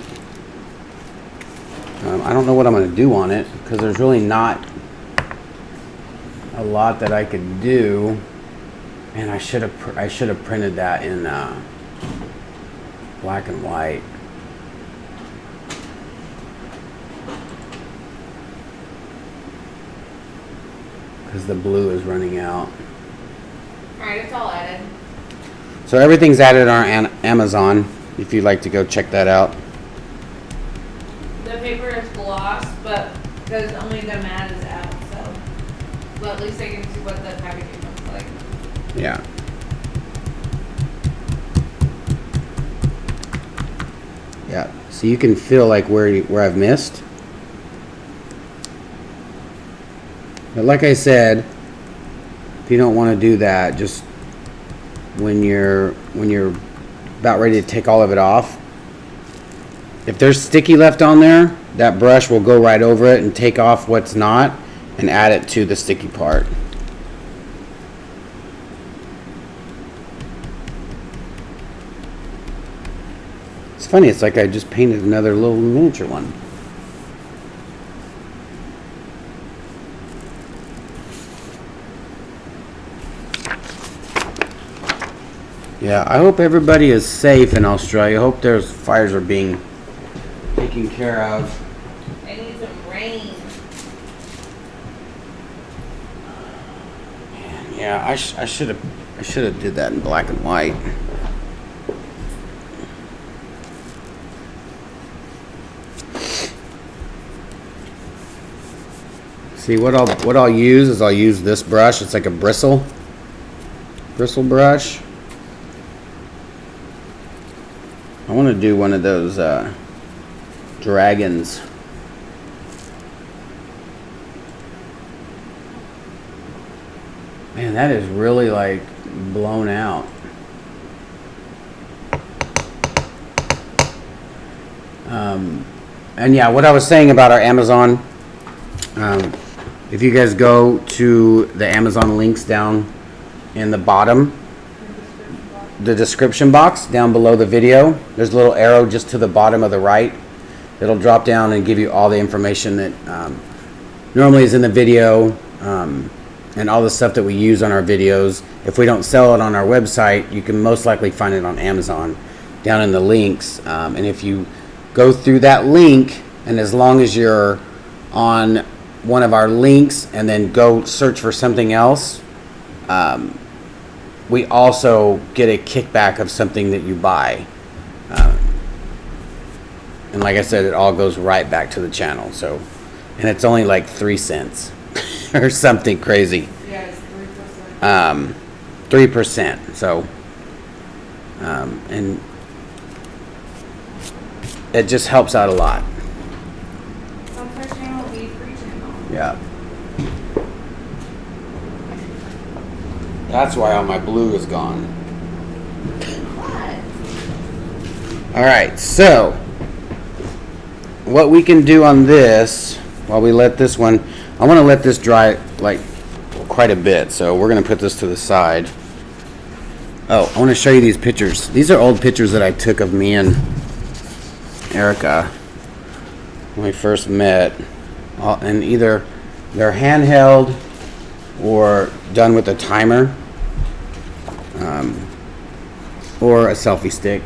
I don't know what I'm gonna do on it because there's really not a lot that I could do. And I should have printed that in black and white. Because the blue is running out. Alright, it's all added. So everything's added on Amazon. If you'd like to go check that out. The paper is gloss, but because only the matte is out, so. But at least I can see what the packaging looks like. Yeah. Yeah. So you can feel like where I've missed. But like I said, if you don't want to do that, just when you're about ready to take all of it off, if there's sticky left on there, that brush will go right over it and take off what's not and add it to the sticky part. It's funny, it's like I just painted another little miniature one. Yeah, I hope everybody is safe in Australia. I hope their fires are being taken care of. I need some rain. Man, yeah, I should have did that in black and white. See what I'll use is I'll use this brush. It's like a bristle brush. I want to do one of those dragons. Man, that is really like blown out. And yeah, what I was saying about our Amazon, if you guys go to the Amazon links down in the bottom, the description box down below the video, there's a little arrow just to the bottom of the right. It'll drop down and give you all the information that normally is in the video, and all the stuff that we use on our videos. If we don't sell it on our website, you can most likely find it on Amazon down in the links. And if you go through that link, and as long as you're on one of our links and then go search for something else, we also get a kickback of something that you buy. And like I said, it all goes right back to the channel. So, and it's only like 3 cents or something crazy. Yeah, it's 3 3%. So, and it just helps out a lot. That's our channel, be free channel. Yeah. That's why all my blue is gone. What? All right, so what we can do on this, while we let this one, I want to let this dry like quite a bit, so we're going to put this to the side. Oh, I want to show you these pictures. These are old pictures that I took of me and Erica when we first met, and either they're handheld or done with a timer, or a selfie stick.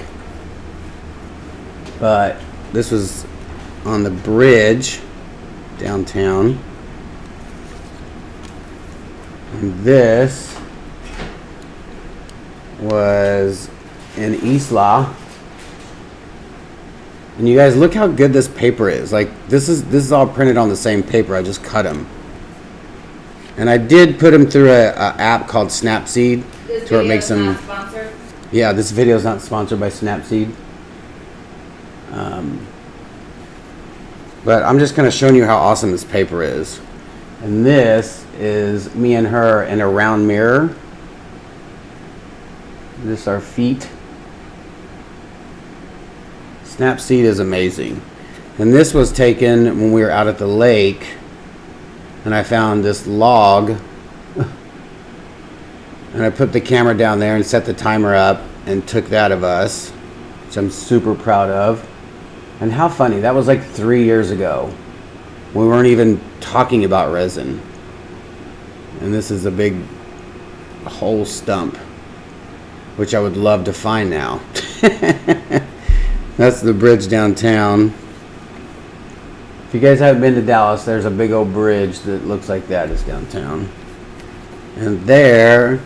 But this was on the bridge downtown, and this was in Isla. And you guys, look how good this paper is. Like, this is all printed on the same paper. I just cut them, and I did put them through a app called Snapseed, This to where it makes video's them. not sponsored. Yeah, this video is not sponsored by Snapseed. But I'm just kind of showing you how awesome this paper is. And this is me and her in a round mirror. This is our feet. Snapseed is amazing. And this was taken when we were out at the lake, and I found this log, and I put the camera down there and set the timer up and took that of us, which I'm super proud of. And how funny, that was like 3 years ago. We weren't even talking about resin. And this is a big whole stump, which I would love to find now. That's the bridge downtown. If you guys haven't been to Dallas, there's a big old bridge that looks like that is downtown. And there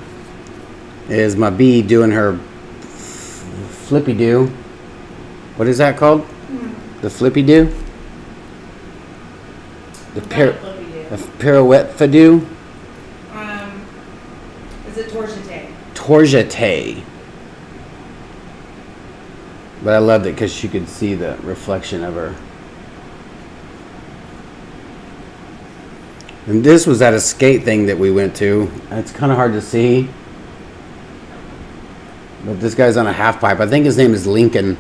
is my bee doing her flippy do. What is that called? The flippy do? The pirouette fadoo? Is it torchete? Torchete. But I loved it because you could see the reflection of her. And this was at a skate thing that we went to. It's kind of hard to see. But this guy's on a half pipe. I think his name is Lincoln.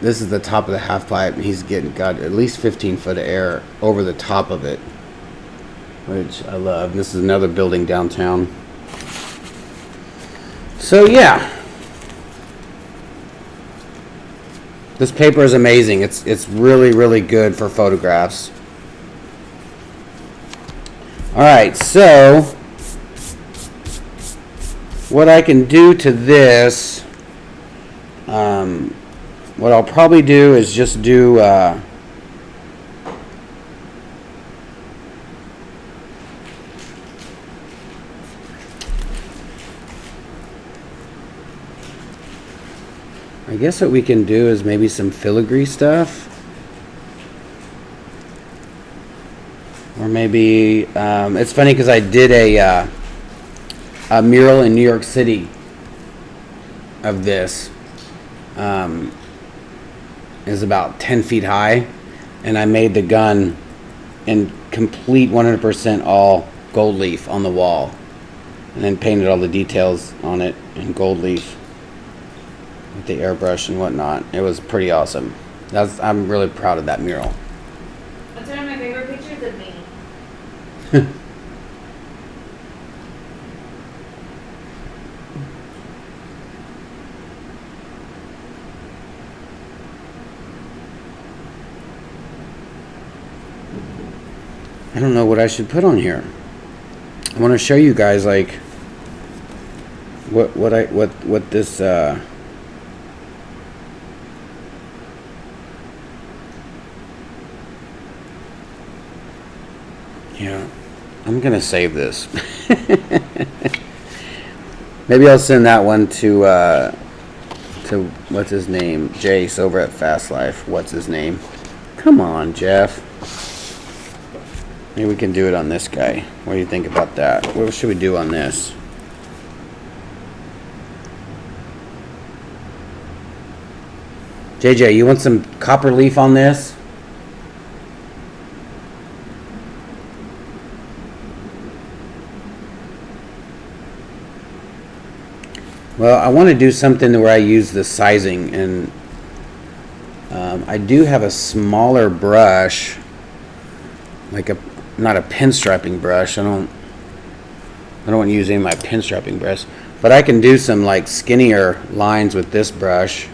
This is the top of the half pipe. He's got at least 15 foot of air over the top of it, which I love. This is another building downtown. So yeah, this paper is amazing. It's really, really good for photographs. All right, so what I can do to this, what I'll probably do is just do I guess what we can do is maybe some filigree stuff, or maybe it's funny because I did a mural in New York City of this. Is about 10 feet high, and I made the gun in complete 100% all gold leaf on the wall, and then painted all the details on it in gold leaf with the airbrush and whatnot. It was pretty awesome. I'm really proud of that mural. That's one of my favorite pictures of me. I don't know what I should put on here. I want to show you guys like what this yeah, I'm gonna save this. Maybe I'll send that one to what's his name, Jace over at Fast Life. What's his name? Come on, Jeff. Maybe we can do it on this guy. What do you think about that? What should we do on this? JJ, you want some copper leaf on this? Well, I want to do something where I use the sizing, and I do have a smaller brush, like not a pinstriping brush. I don't want to use any of my pinstriping brush, but I can do some like skinnier lines with this brush.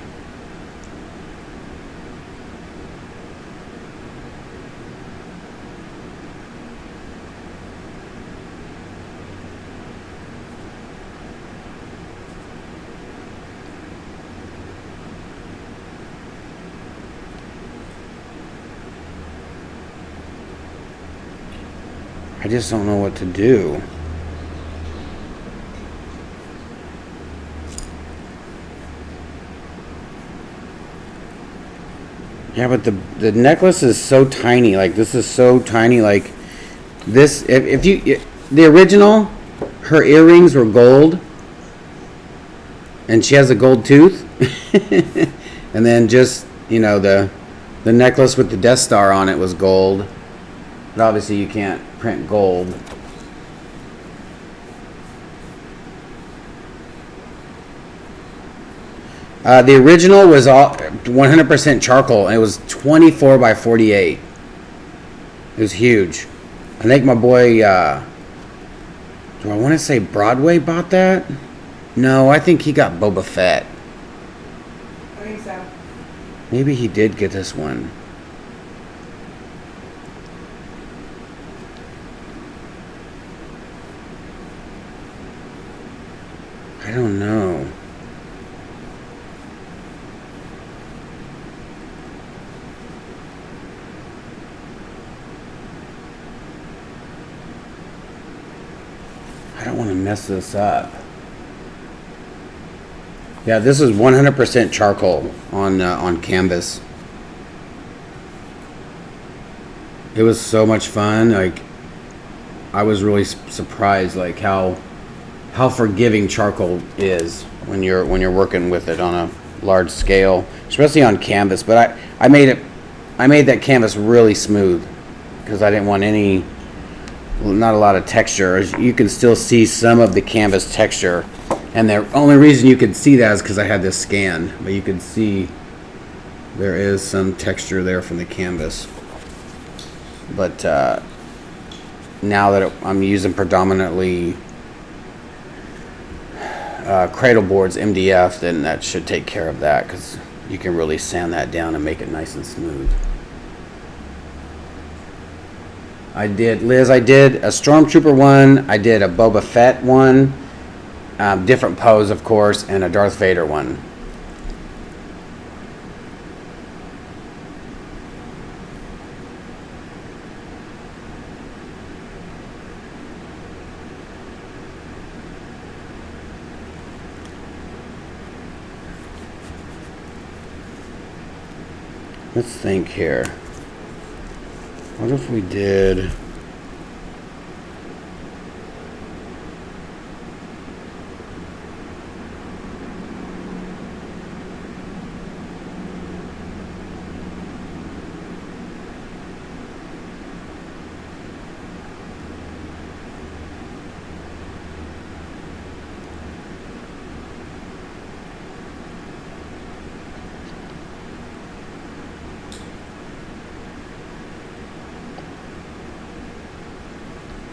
I just don't know what to do. Yeah, but the necklace is so tiny. Like, this is so tiny. Like, this, the original, her earrings were gold. And she has a gold tooth. And then just, you know, the necklace with the Death Star on it was gold. But obviously you can't print gold. The original was all 100% charcoal, and it was 24 by 48. It was huge. I think my boy, do I want to say Broadway bought that? No, I think he got Boba Fett. I think so. Maybe he did get this one. I don't know. I don't want to mess this up. Yeah, this is 100% charcoal on canvas. It was so much fun. Like, I was really surprised, like how forgiving charcoal is when you're working with it on a large scale, especially on canvas. But I made that canvas really smooth because I didn't want not a lot of texture. You can still see some of the canvas texture, and the only reason you could see that is because I had this scan. But you can see there is some texture there from the canvas. But now that I'm using predominantly cradle boards, MDF, then that should take care of that, because you can really sand that down and make it nice and smooth. I did a Stormtrooper one, I did a Boba Fett one, different pose of course, and a Darth Vader one. Let's think here. What if we did...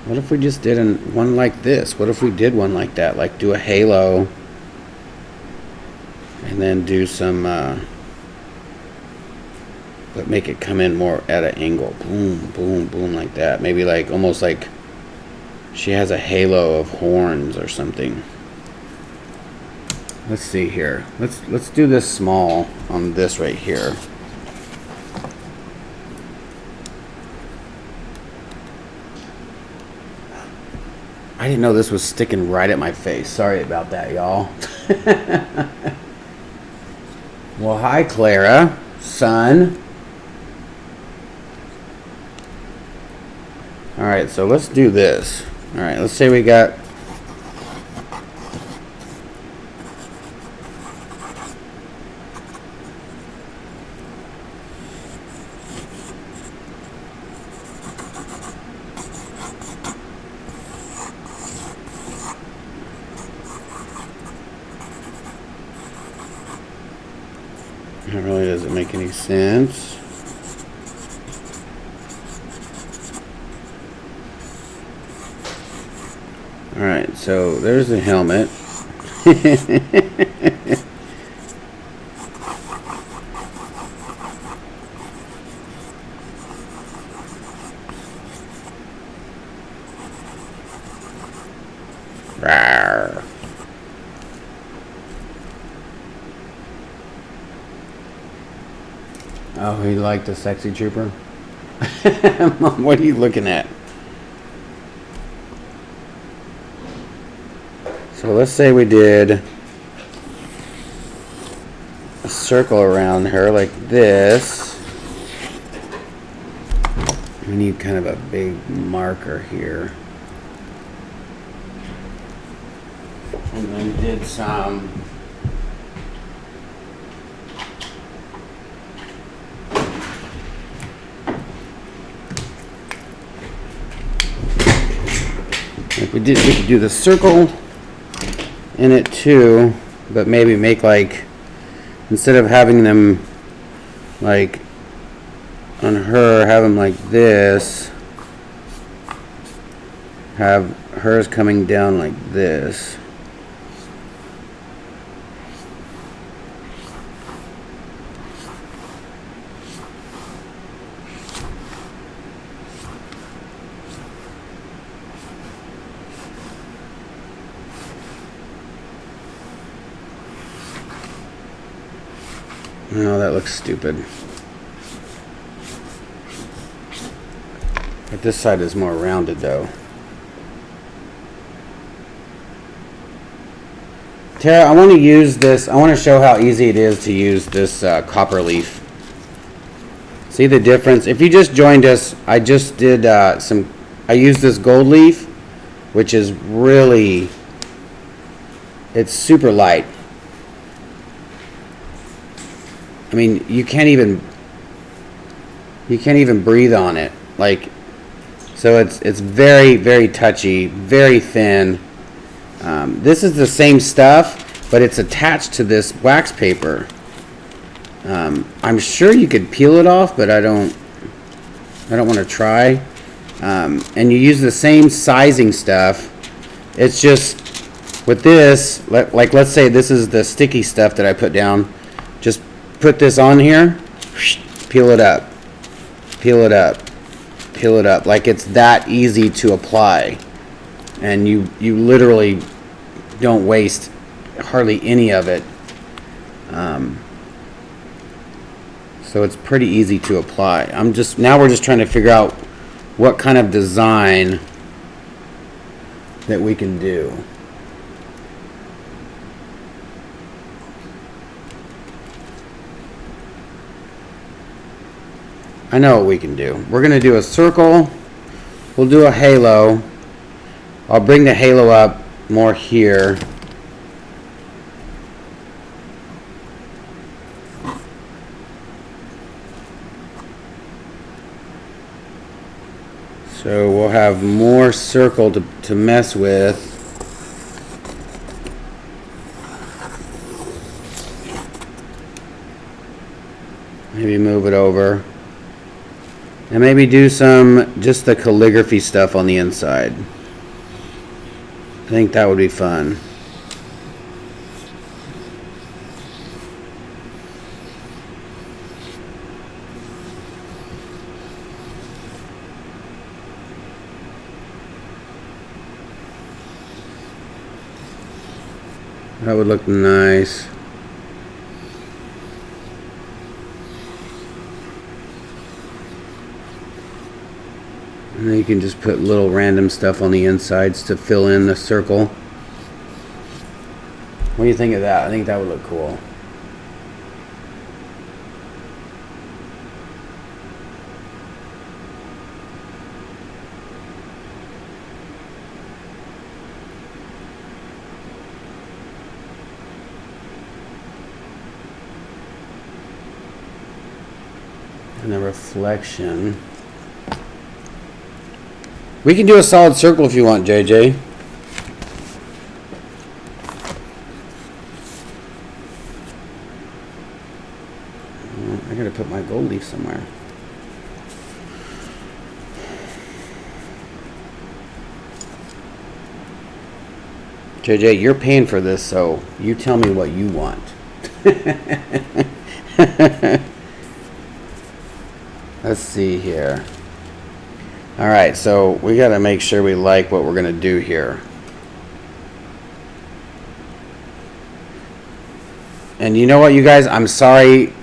What if we just did one like this? What if we did one like that? Like do a halo and then do some, but make it come in more at an angle. Boom, boom, boom, like that. Maybe like almost like she has a halo of horns or something. Let's see here. Let's do this small on this right here. I didn't know this was sticking right at my face. Sorry about that, y'all. Well, hi, Clara. Son. Alright, so let's do this. Alright, let's say we got... It really doesn't make any sense. Alright, so there's the helmet. Rawr. Oh, he liked the sexy trooper? Mom, what are you looking at? So let's say we did a circle around her like this. We need kind of a big marker here. And then did some like we could do the circle in it too, but maybe make like, instead of having them like on her, have them like this, have hers coming down like this. No, that looks stupid. But this side is more rounded though. Tara, I want to use this. I want to show how easy it is to use this copper leaf. See the difference? If you just joined us, I just did I used this gold leaf, which is really, it's super light. I mean, you can't even breathe on it. Like, so it's very, very touchy, very thin. This is the same stuff, but it's attached to this wax paper. I'm sure you could peel it off, but I don't want to try. And you use the same sizing stuff. It's just with this, like let's say this is the sticky stuff that I put down. Just put this on here, peel it up, peel it up, peel it up. Like, it's that easy to apply, and you literally don't waste hardly any of it. So it's pretty easy to apply. Now we're just trying to figure out what kind of design that we can do. I know what we can do. We're going to do a circle. We'll do a halo. I'll bring the halo up more here. So we'll have more circle to mess with. Maybe move it over. And maybe do just the calligraphy stuff on the inside. I think that would be fun. That would look nice. And then you can just put little random stuff on the insides to fill in the circle. What do you think of that? I think that would look cool. And the reflection. We can do a solid circle if you want, JJ. I gotta put my gold leaf somewhere. JJ, you're paying for this, so you tell me what you want. Let's see here. All right, so we got to make sure we like what we're going to do here. And you know what, you guys? I'm sorry.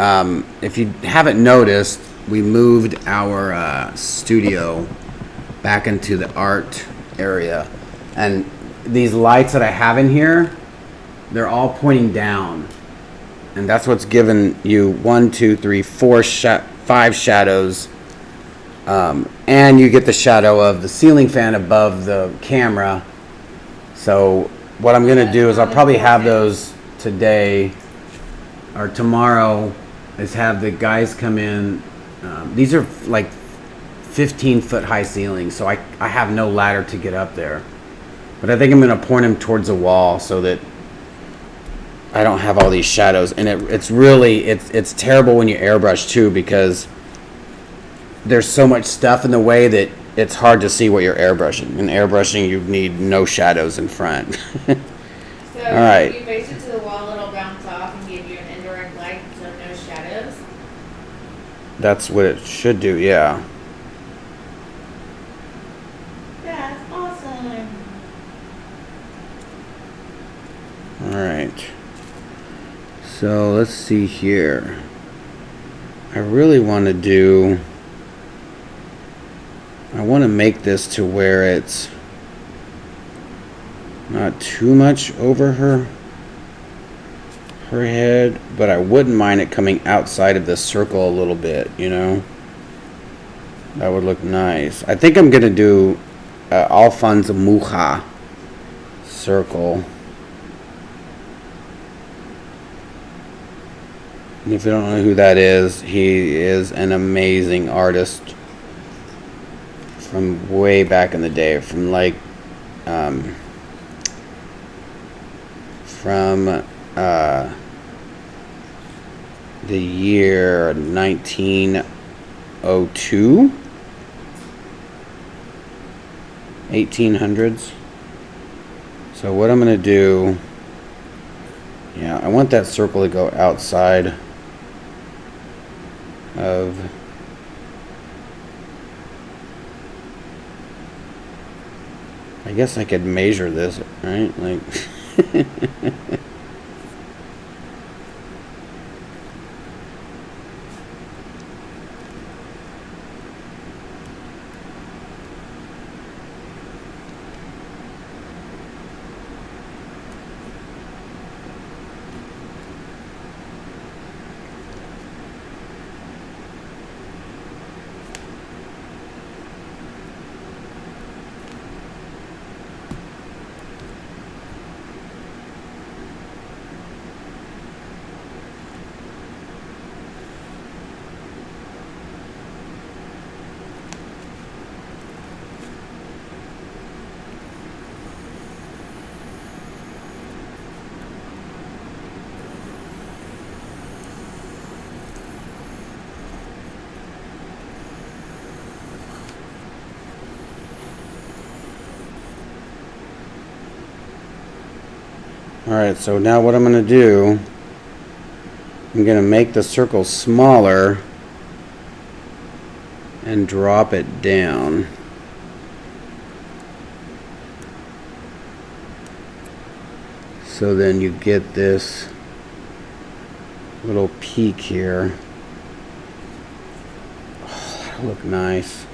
If you haven't noticed, we moved our studio back into the art area. And these lights that I have in here, they're all pointing down. And that's what's given you 1, 2, 3, 4, 5 shadows. And you get the shadow of the ceiling fan above the camera. So what I'm going to do is I'll probably have those today or tomorrow, is have the guys come in. These are like 15-foot high ceilings, so I have no ladder to get up there. But I think I'm going to point them towards the wall so that I don't have all these shadows. And it's really, it's terrible when you airbrush too, because there's so much stuff in the way that it's hard to see what you're airbrushing. In airbrushing, you need no shadows in front. So all right. if you face it to the wall, it'll bounce off and give you an indirect light, so no shadows. That's what it should do, yeah. That's awesome. All right. So let's see here. I really want to do... I want to make this to where it's not too much over her head, but I wouldn't mind it coming outside of the circle a little bit, you know. That would look nice. I think I'm gonna do Alphonse Mucha circle. And if you don't know who that is, he is an amazing artist from way back in the day, from like the year 1902, 1800s. So what I'm gonna do, yeah, I want that circle to go outside of I guess I could measure this, right? Like Alright, so now what I'm going to do, I'm going to make the circle smaller and drop it down. So then you get this little peak here. Oh, that'll look nice.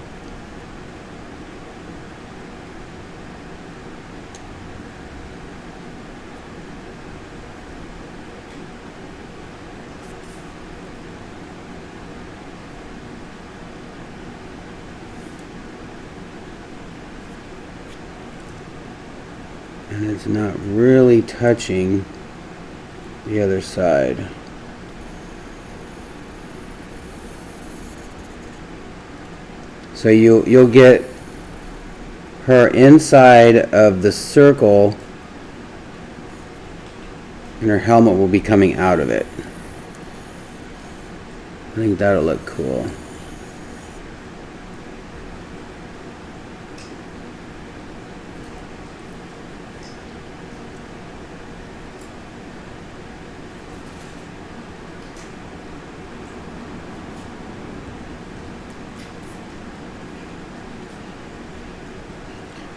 And it's not really touching the other side. So you'll get her inside of the circle, and her helmet will be coming out of it. I think that'll look cool.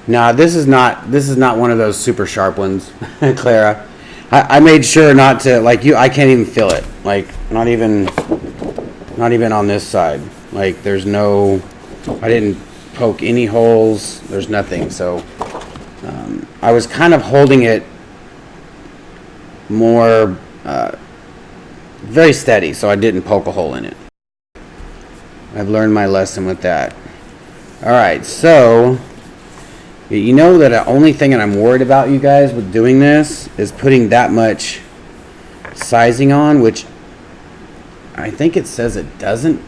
No, this is not one of those super sharp ones, Clara. I made sure not to, like, I can't even feel it. Like, not even on this side. Like, there's no, I didn't poke any holes. There's nothing. So I was kind of holding it more very steady, so I didn't poke a hole in it. I've learned my lesson with that. All right, so you know that the only thing that I'm worried about, you guys, with doing this is putting that much sizing on, which I think it says it doesn't.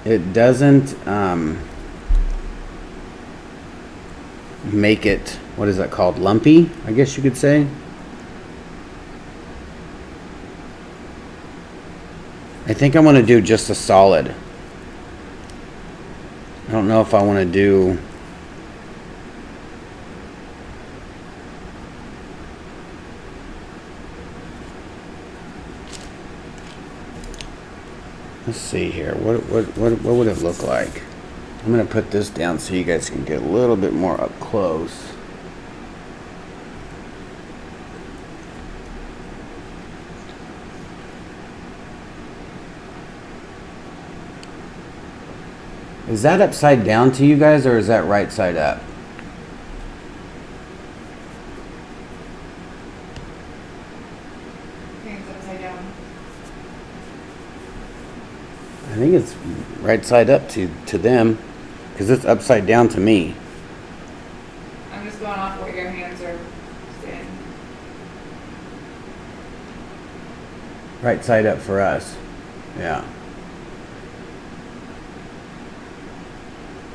It doesn't make it, what is that called? Lumpy, I guess you could say. I think I want to do just a solid. I don't know if I want to do let's see here. What would it look like? I'm going to put this down so you guys can get a little bit more up close. Is that upside down to you guys, or is that right side up? I think it's upside down. I think it's right side up to them, because it's upside down to me. I'm just going off what your hands are saying. Right side up for us. Yeah.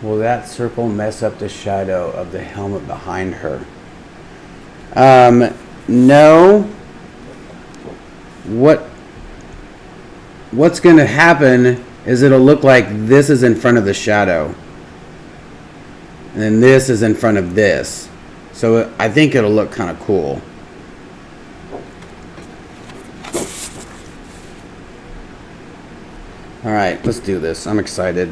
Will that circle mess up the shadow of the helmet behind her? No. What's going to happen is it'll look like this is in front of the shadow. And then this is in front of this. So I think it'll look kind of cool. All right, let's do this. I'm excited.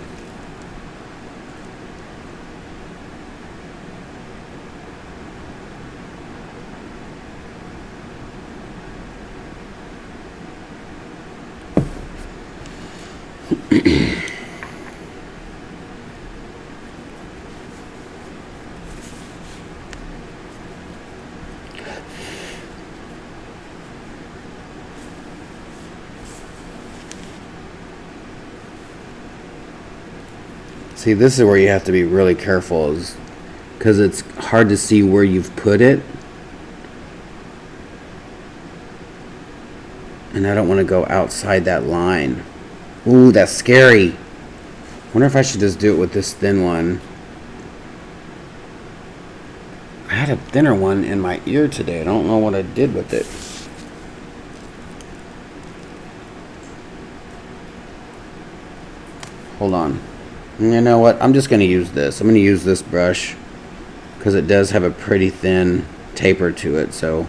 See, this is where you have to be really careful, is because it's hard to see where you've put it. And I don't want to go outside that line. Ooh, that's scary. Wonder if I should just do it with this thin one. I had a thinner one in my ear today. I don't know what I did with it. Hold on. You know what? I'm just going to use this. I'm going to use this brush because it does have a pretty thin taper to it. So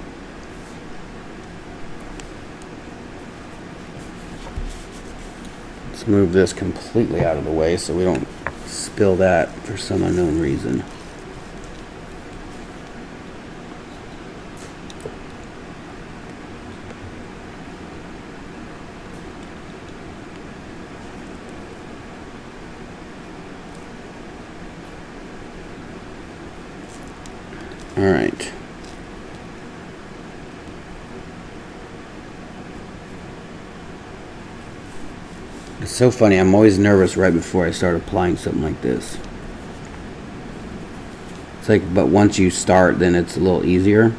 let's move this completely out of the way so we don't spill that for some unknown reason. All right. It's so funny. I'm always nervous right before I start applying something like this. It's like, but once you start, then it's a little easier.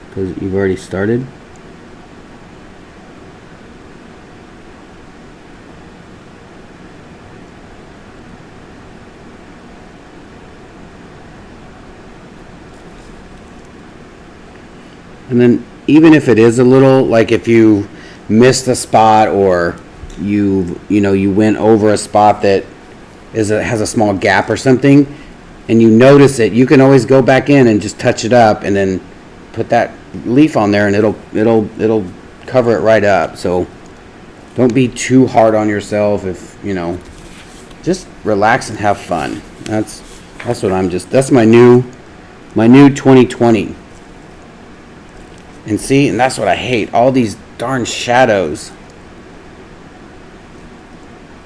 Because you've already started. And then even if it is a little, like if you missed a spot or you went over a spot that has a small gap or something, and you notice it, you can always go back in and just touch it up, and then put that leaf on there, and it'll cover it right up. So don't be too hard on yourself. If just relax and have fun. That's that's my new 2020. And see, and that's what I hate, all these darn shadows.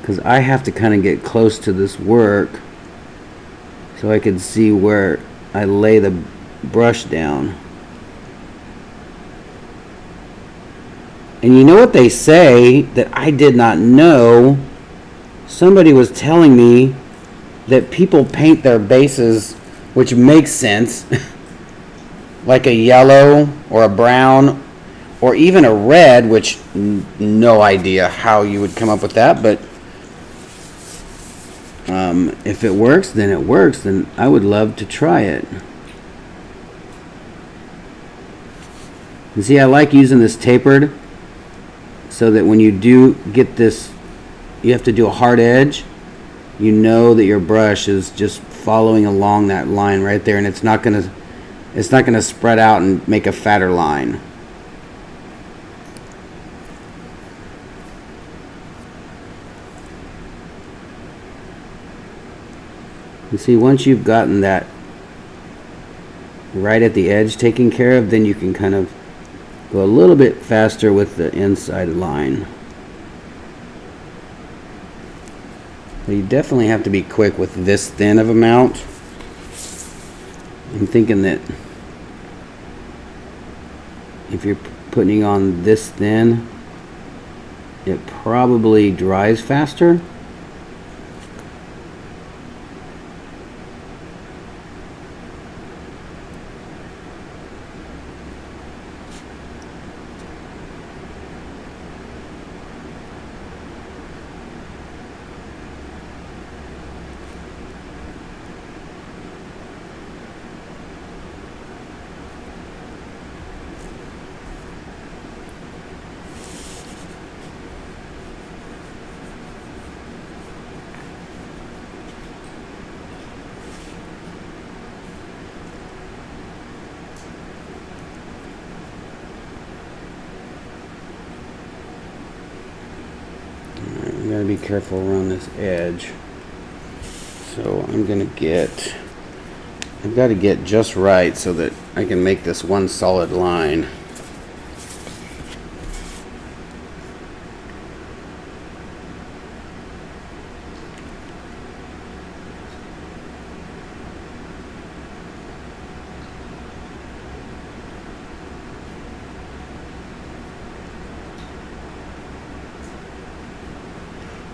Because I have to kind of get close to this work so I can see where I lay the brush down. And you know what they say that I did not know? Somebody was telling me that people paint their bases, which makes sense, like a yellow or a brown or even a red, which no idea how you would come up with that, but if it works, then it works. Then I would love to try it. And see, I like using this tapered so that when you do get this, you have to do a hard edge, you know that your brush is just following along that line right there, and it's not gonna spread out and make a fatter line. You see, once you've gotten that right at the edge taken care of, then you can kind of go a little bit faster with the inside line. But you definitely have to be quick with this thin of a mount. I'm thinking that if you're putting on this thin, it probably dries faster. You gotta be careful around this edge. So I've got to get just right so that I can make this one solid line.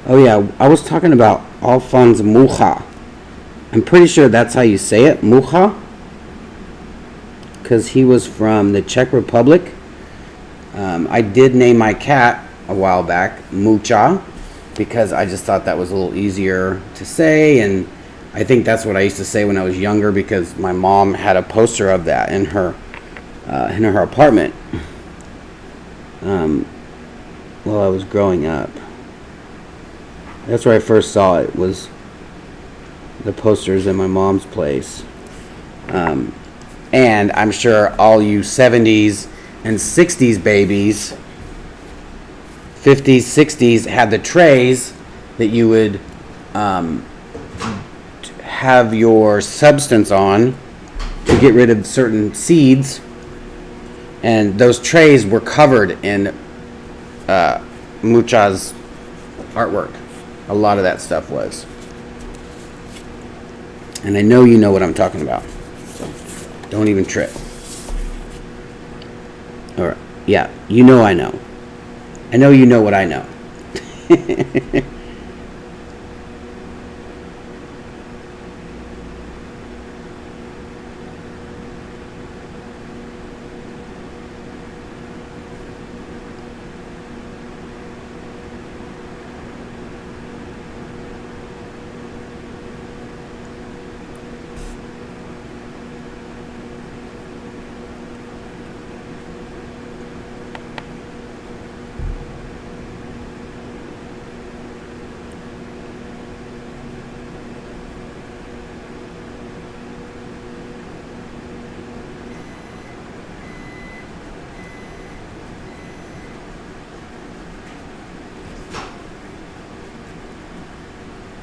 Oh yeah, I was talking about Alphonse Mucha. I'm pretty sure that's how you say it, Mucha, because he was from the Czech Republic. I did name my cat a while back Mucha because I just thought that was a little easier to say, and I think that's what I used to say when I was younger because my mom had a poster of that in her apartment while I was growing up. That's where I first saw it, was the posters in my mom's place. And I'm sure all you 70s and 60s babies, 50s, 60s, had the trays that you would have your substance on to get rid of certain seeds. And those trays were covered in Mucha's artwork. A lot of that stuff was. And I know you know what I'm talking about. So don't even trip. Alright. Yeah, you know I know. I know you know what I know.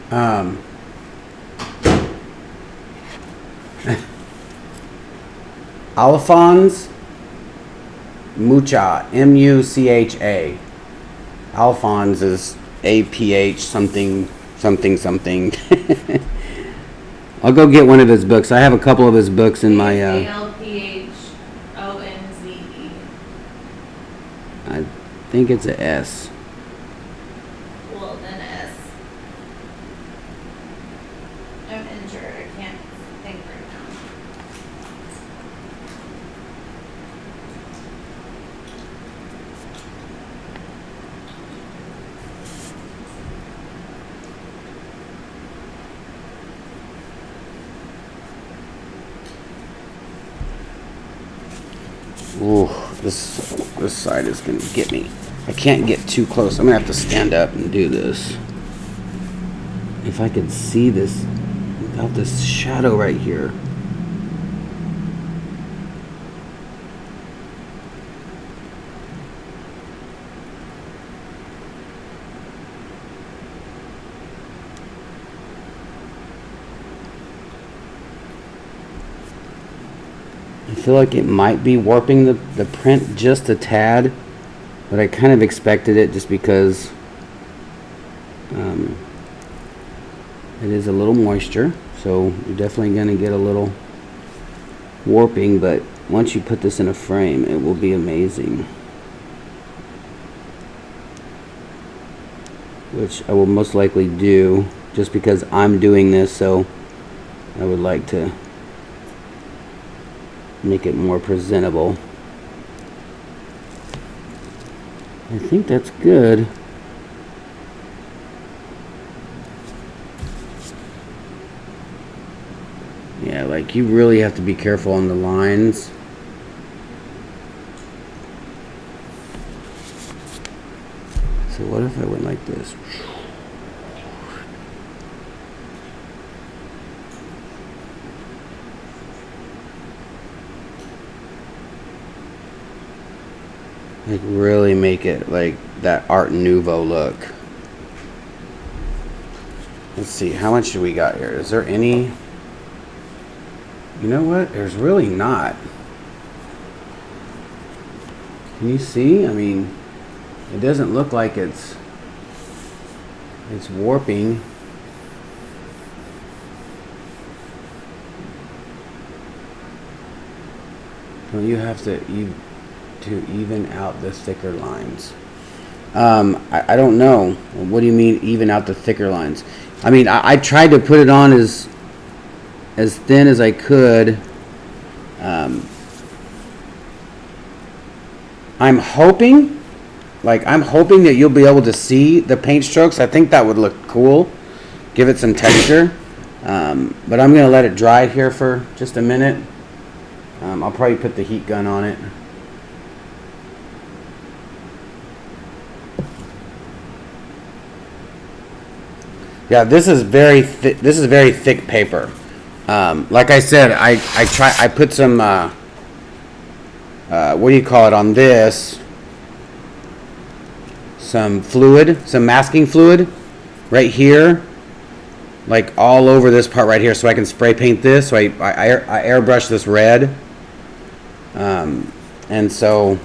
Um, Alphonse Mucha, Mucha. Alphonse is APH something something something. I'll go get one of his books. I have a couple of his books in my. ALPHONZE. I think it's a S. Well, then S. I'm injured. I can't think right now. Ooh, this side is gonna get me. I can't get too close. I'm gonna have to stand up and do this. If I could see this without this shadow right here. I feel like it might be warping the print just a tad, but I kind of expected it just because it is a little moisture, so you're definitely going to get a little warping, but once you put this in a frame, it will be amazing. Which I will most likely do just because I'm doing this, so I would like to make it more presentable. I think that's good. Yeah, like you really have to be careful on the lines. So what if I went like this? Like really make it like that Art Nouveau look. Let's see, how much do we got here? Is there any? You know what? There's really not. Can you see? I mean, it doesn't look like it's warping. Don't you have to even out the thicker lines? I don't know. What do you mean even out the thicker lines? I mean, I tried to put it on as thin as I could. I'm hoping that you'll be able to see the paint strokes. I think that would look cool. Give it some texture. But I'm going to let it dry here for just a minute. I'll probably put the heat gun on it. Yeah, this is very thick paper. Like I said, I put some what do you call it on this? Some masking fluid right here, like all over this part right here, so I can spray paint this. So I airbrush this red, and so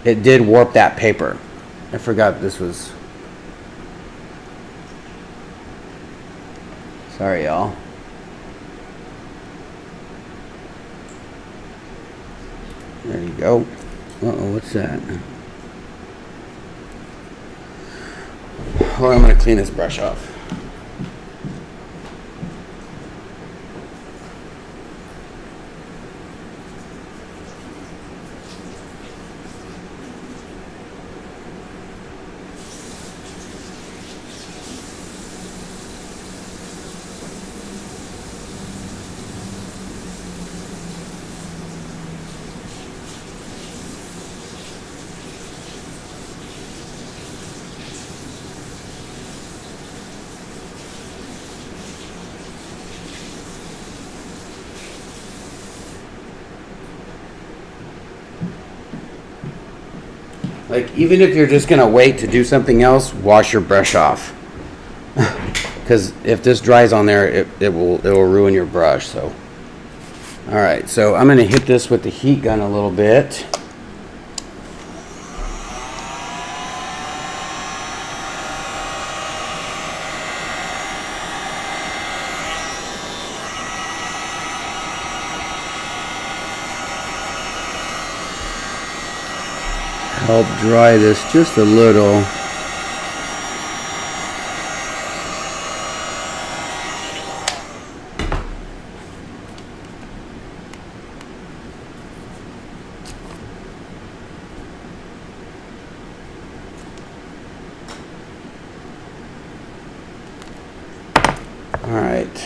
it did warp that paper. I forgot this was. Sorry, y'all. There you go. Uh-oh, what's that? Oh, I'm going to clean this brush off. Like, even if you're just going to wait to do something else, wash your brush off. because if this dries on there, it will ruin your brush. So, all right, so I'm going to hit this with the heat gun a little bit. Help dry this just a little. All right.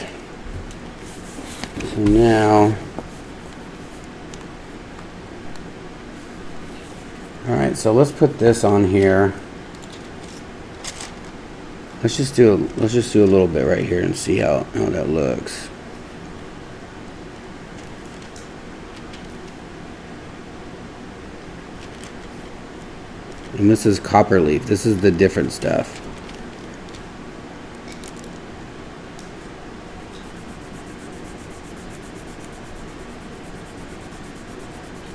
So now, all right, so let's put this on here. Let's just do a little bit right here and see how that looks. And this is copper leaf. This is the different stuff.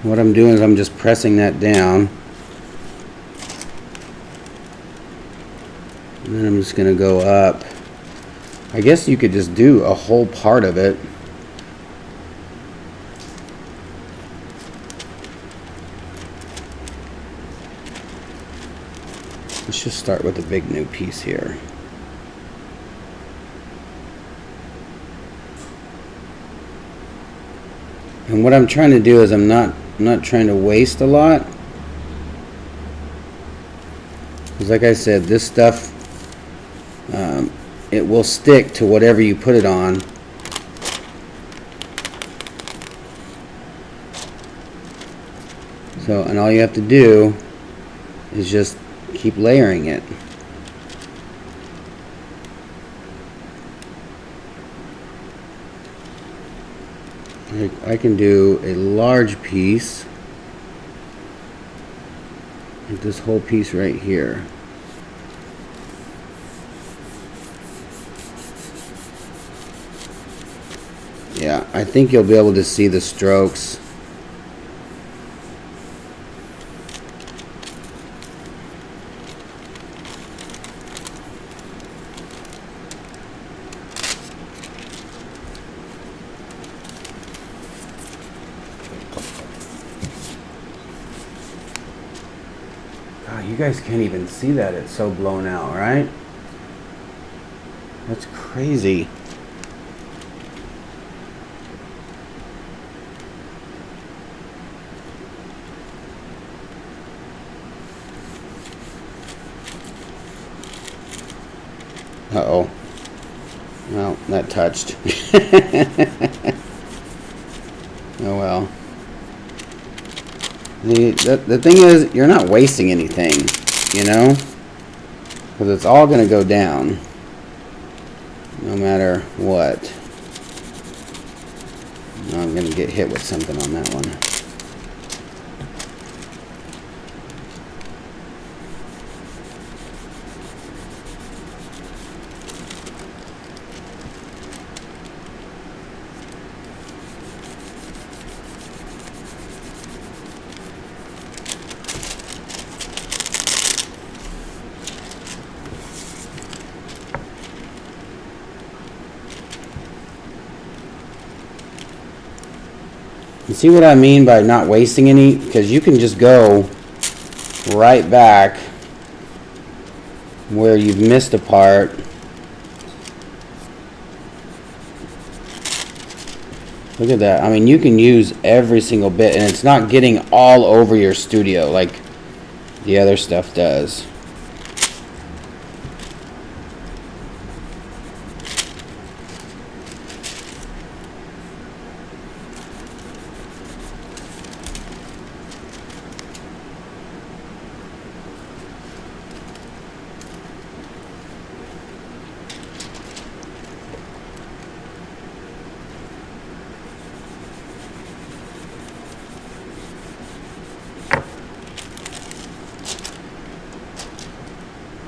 What I'm doing is I'm just pressing that down. And then I'm just going to go up. I guess you could just do a whole part of it. Let's just start with a big new piece here. And what I'm trying to do is I'm not trying to waste a lot. Because like I said, this stuff, it will stick to whatever you put it on. So, and all you have to do is just keep layering it. I can do a large piece, like this whole piece right here. Yeah, I think you'll be able to see the strokes. You guys can't even see that, it's so blown out, right? That's crazy. Uh-oh. Well, that touched. Oh well. The thing is, you're not wasting anything, you know? Because it's all going to go down. No matter what. Now I'm going to get hit with something on that one. You see what I mean by not wasting any? Because you can just go right back where you've missed a part. Look at that. I mean, you can use every single bit, and it's not getting all over your studio like the other stuff does.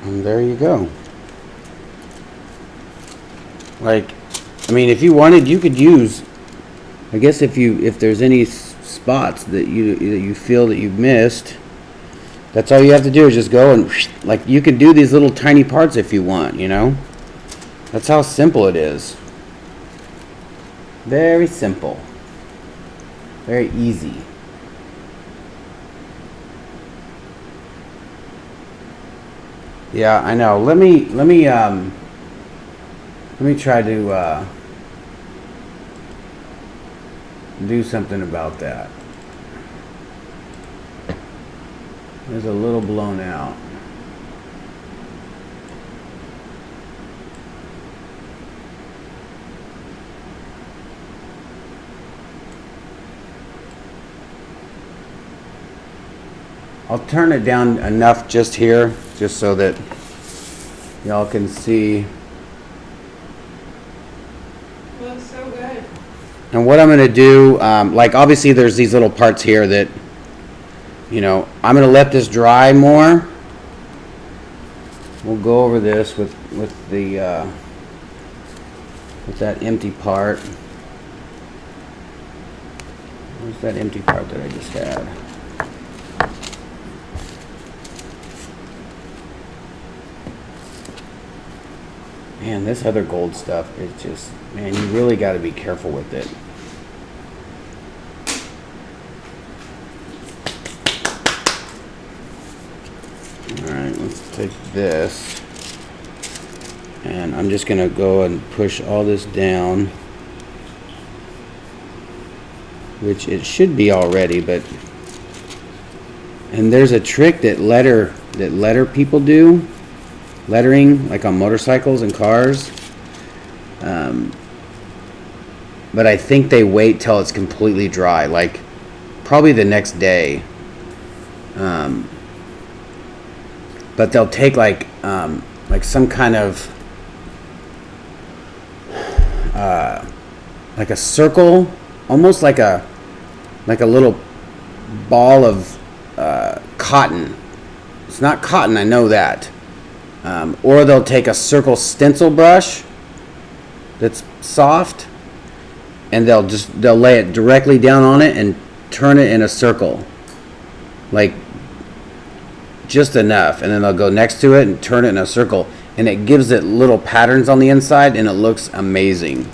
And there you go. Like, I mean, if you wanted, you could use, I guess if there's any spots that you feel that you've missed, that's all you have to do is just go and, like, you can do these little tiny parts if you want, you know? That's how simple it is. Very simple. Very easy. Yeah, I know. Let me try to do something about that. It's a little blown out. I'll turn it down enough just here, just so that y'all can see. Looks so good. And what I'm going to do, like obviously there's these little parts here that, you know, I'm going to let this dry more. We'll go over this with that empty part. Where's that empty part that I just had? Man, this other gold stuff is just, man, you really got to be careful with it. Alright, let's take this. And I'm just going to go and push all this down. Which it should be already, but... And there's a trick that letter people do. Lettering, like on motorcycles and cars. But I think they wait till it's completely dry, like probably the next day. But they'll take like some kind of like a circle, almost like a little ball of cotton. It's not cotton, I know that. Or they'll take a circle stencil brush that's soft, and they'll lay it directly down on it and turn it in a circle, like just enough, and then they'll go next to it and turn it in a circle, and it gives it little patterns on the inside, and it looks amazing.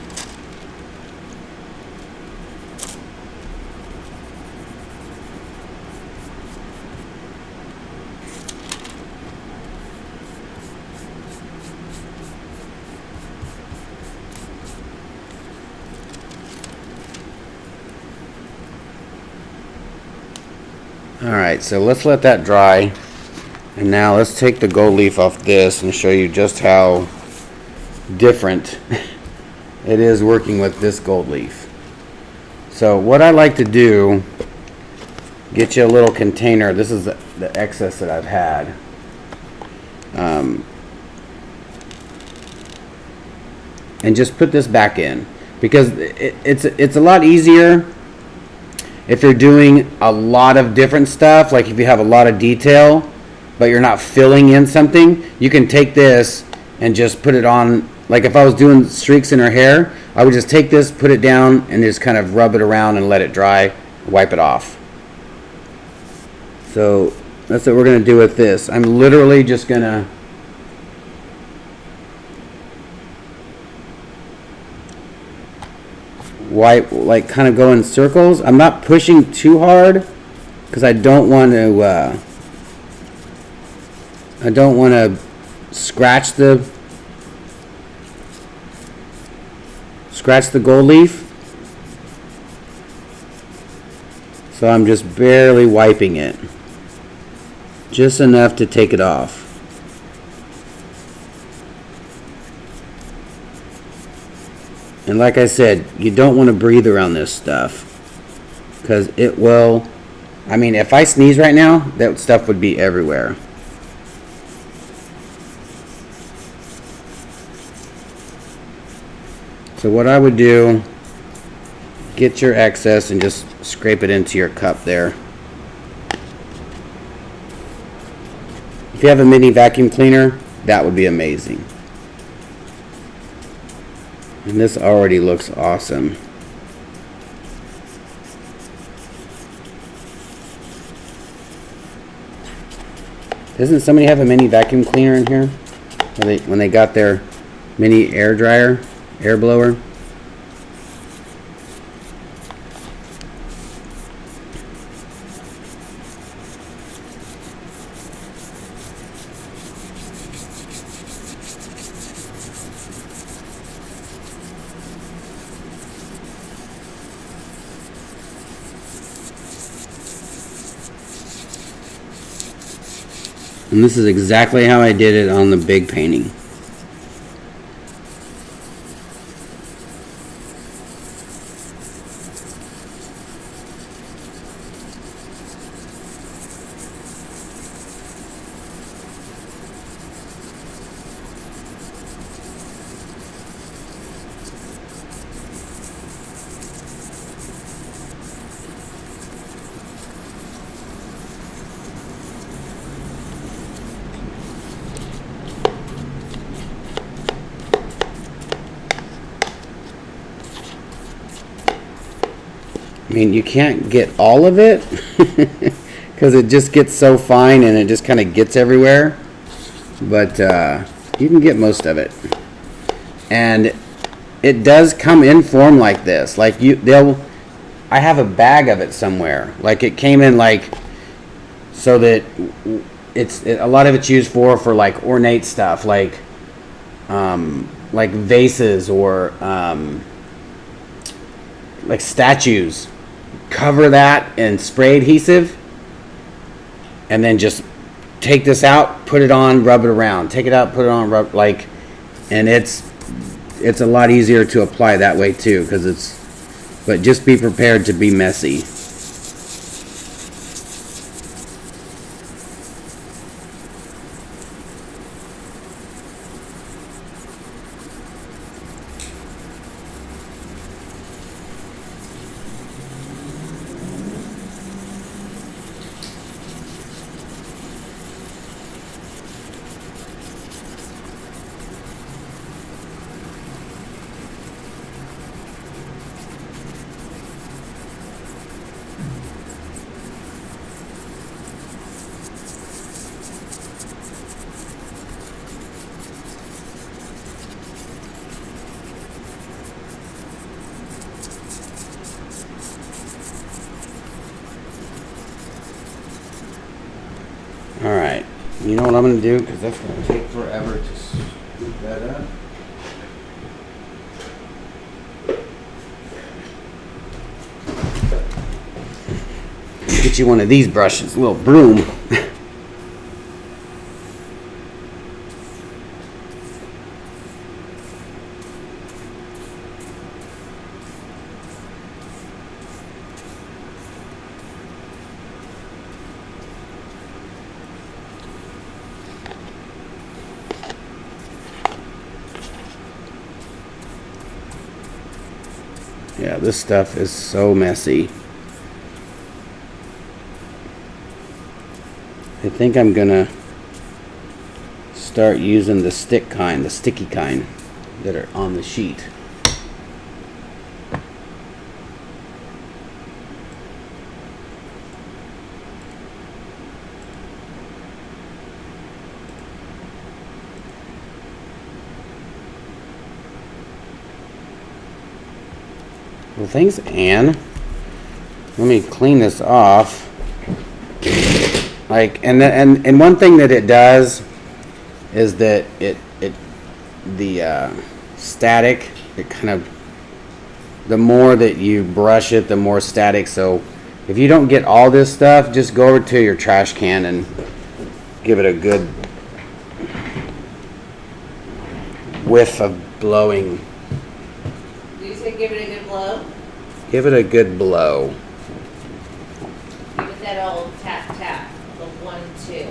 Alright, so let's let that dry. And now let's take the gold leaf off this and show you just how different it is working with this gold leaf. So what I like to do, get you a little container. This is the excess that I've had. And just put this back in. Because it's a lot easier if you're doing a lot of different stuff, like if you have a lot of detail, but you're not filling in something, you can take this and just put it on. Like if I was doing streaks in her hair, I would just take this, put it down, and just kind of rub it around and let it dry, wipe it off. So that's what we're going to do with this. I'm literally just going to wipe, like kind of go in circles. I'm not pushing too hard because I don't want to scratch the gold leaf. So I'm just barely wiping it, just enough to take it off. And like I said, you don't want to breathe around this stuff, because it will, I mean, if I sneeze right now, that stuff would be everywhere. So what I would do, get your excess and just scrape it into your cup there. If you have a mini vacuum cleaner, that would be amazing. And this already looks awesome. Doesn't somebody have a mini vacuum cleaner in here? When they got their mini air dryer, air blower? And this is exactly how I did it on the big painting. I mean, you can't get all of it because it just gets so fine and it just kind of gets everywhere, but you can get most of it. And it does come in form like this. Like I have a bag of it somewhere. Like it came in like so that a lot of it's used for like ornate stuff, like vases or like statues. Cover that in spray adhesive and then just take this out, put it on, rub it around, take it out, put it on, rub, like, and it's a lot easier to apply that way too, because but just be prepared to be messy. Alright, you know what I'm going to do, because that's going to take forever to scoop that up. Get you one of these brushes, a little broom. Yeah, this stuff is so messy. I think I'm gonna start using the sticky kind that are on the sheet. Well, thanks, Anne. Let me clean this off. Like, and one thing that it does is that the static, it kind of, the more that you brush it, the more static. So if you don't get all this stuff, just go over to your trash can and give it a good whiff of blowing. Give it a good blow. Give it a good blow. Give it that old tap tap. The 1, 2.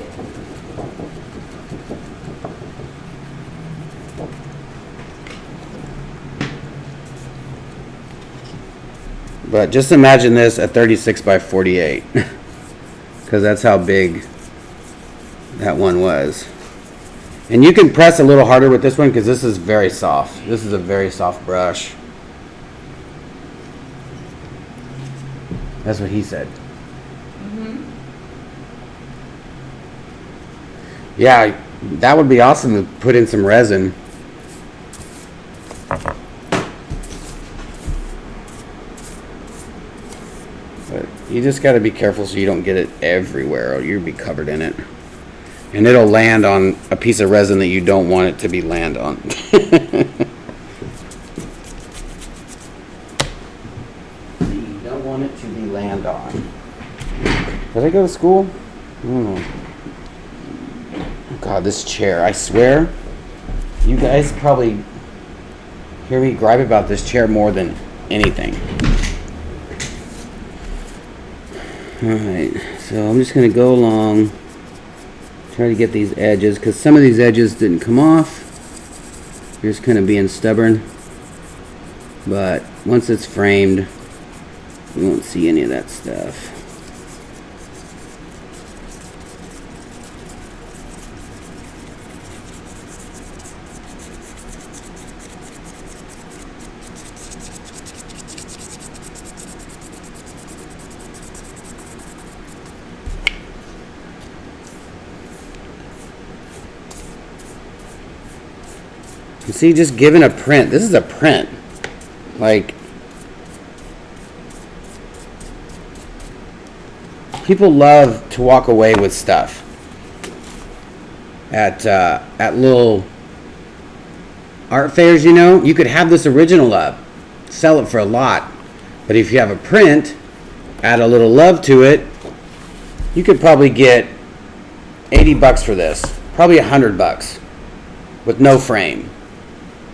But just imagine this at 36 by 48, because that's how big that one was. And you can press a little harder with this one because this is very soft. This is a very soft brush. That's what he said. Mm-hmm. Yeah, that would be awesome to put in some resin. But you just got to be careful so you don't get it everywhere or you'll be covered in it. And it'll land on a piece of resin that you don't want it to be land on. You don't want it to be land on. Did I go to school? I don't know. God, this chair, I swear, you guys probably hear me gripe about this chair more than anything. Alright, so I'm just going to go along, try to get these edges, because some of these edges didn't come off. You're just kind of being stubborn. But once it's framed, you won't see any of that stuff. You see, just giving a print. This is a print. Like, people love to walk away with stuff at little art fairs. You know, you could have this original up, sell it for a lot, but if you have a print, add a little love to it, you could probably get $80 for this, probably $100 with no frame.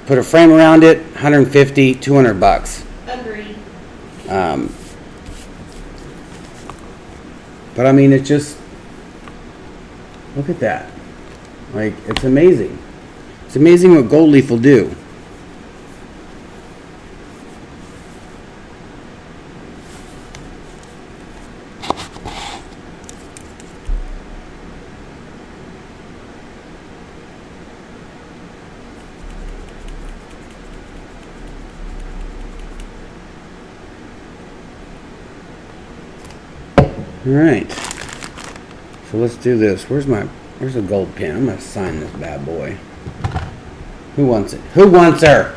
Put a frame around it, $150, $200. Agreed. But I mean, it just, look at that. Like, it's amazing. It's amazing what gold leaf will do. All right, so let's do this. Where's a gold pen? I'm gonna sign this bad boy. Who wants it? Who wants her?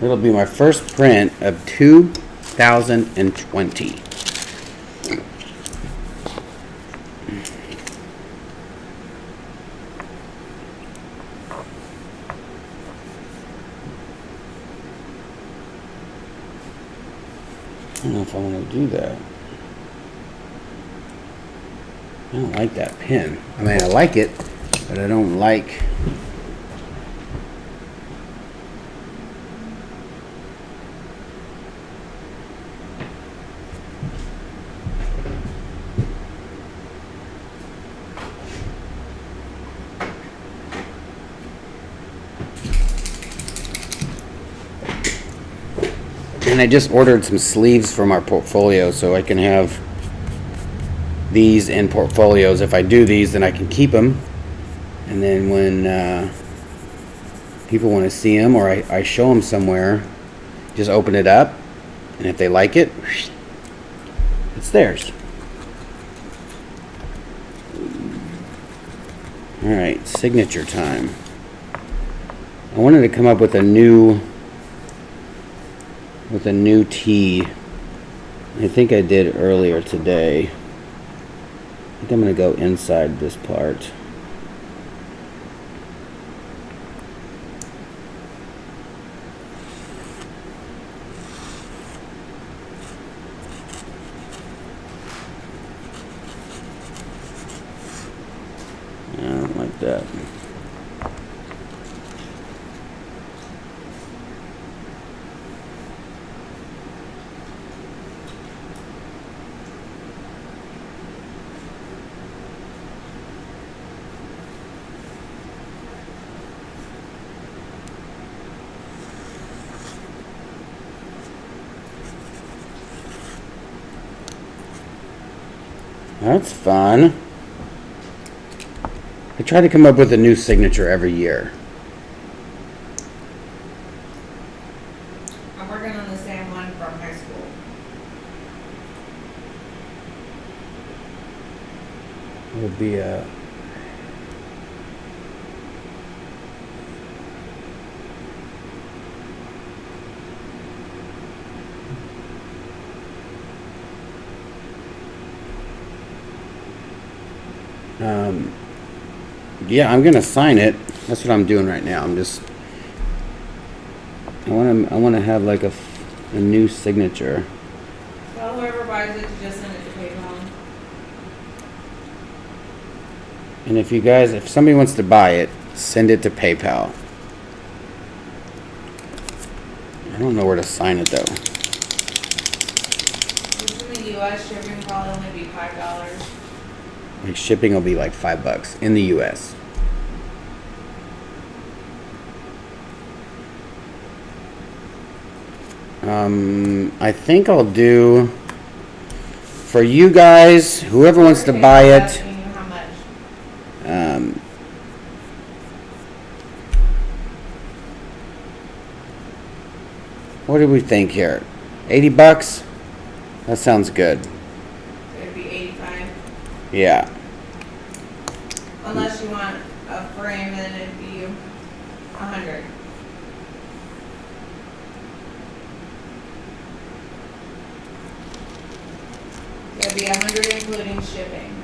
It'll be my first print of 2020. I don't know if I want to do that. I don't like that pen. I mean, I like it, but I don't like... And I just ordered some sleeves from our portfolio so I can have these in portfolios. If I do these, then I can keep them. And then when people want to see them or I show them somewhere, just open it up. And if they like it, it's theirs. All right, signature time. I wanted to come up with a new tea. I think I did earlier today. I think I'm going to go inside this part. I don't like that. That's fun. I try to come up with a new signature every year. I'm working on the same one from high school. Will be a yeah, I'm gonna sign it. That's what I'm doing right now. I want to have like a new signature. Well, whoever buys it, just send it to PayPal. And if somebody wants to buy it, send it to PayPal. I don't know where to sign it though. It's in the U.S. Shipping will probably only be $5. Like shipping will be like $5 in the U.S. I think I'll do for you guys, whoever wants to buy it. How much? What do we think here? $80? That sounds good. So it'd be 85. Yeah. Unless you want a frame, then it'd be 100. It'd be 100 including shipping.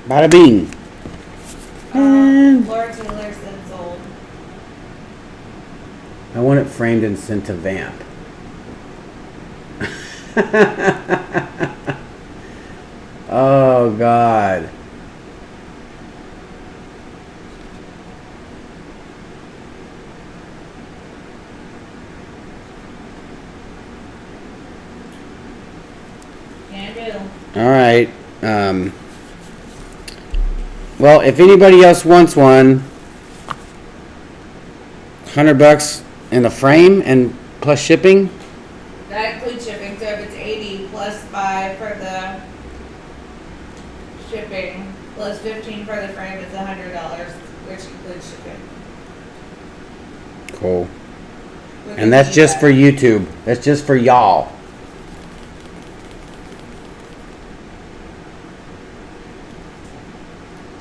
Bada bing. Laura Taylor said sold. I want it framed and sent to Vamp. Oh God. Can do. All right. Well, if anybody else wants one, $100 in the frame and plus shipping. That includes shipping, so if it's 80 plus 5 for the shipping, plus 15 for the frame, it's $100, which includes shipping. Cool. With And the that's just US. for YouTube. That's just for y'all.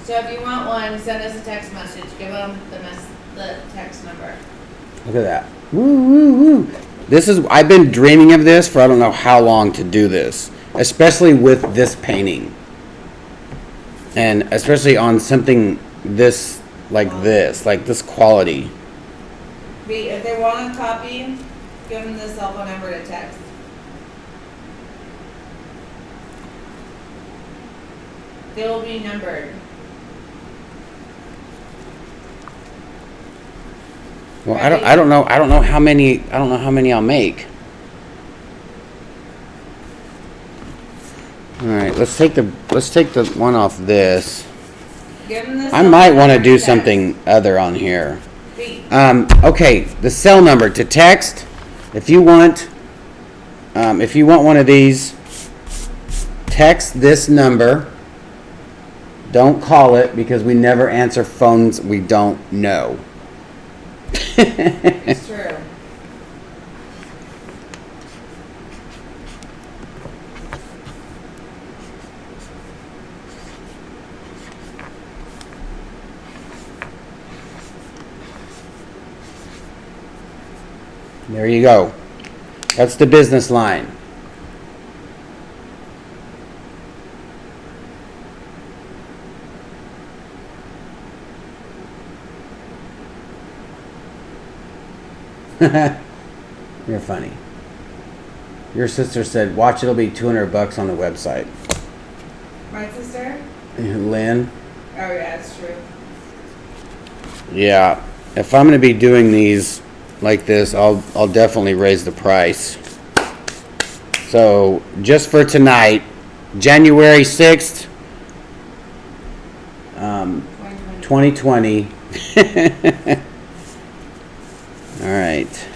So if you want one, send us a text message. Give them the text number. Look at that. Woo, woo, woo. I've been dreaming of this for I don't know how long to do this, especially with this painting. And especially on something this quality. If they want a copy, give them the cell phone number to text. They will be numbered. Well, I don't know how many I'll make. All right, let's take the one off this. Give them the I cell might phone want to number do text. something other on here. Be- Okay, the cell number to text. If you want one of these, text this number. Don't call it because we never answer phones we don't know. It's true. There you go. That's the business line. You're funny. Your sister said, watch, it'll be $200 on the website. My sister? Lynn? Oh yeah, it's true. Yeah. If I'm going to be doing these like this, I'll definitely raise the price. So, just for tonight, January 6th, 2020. All right.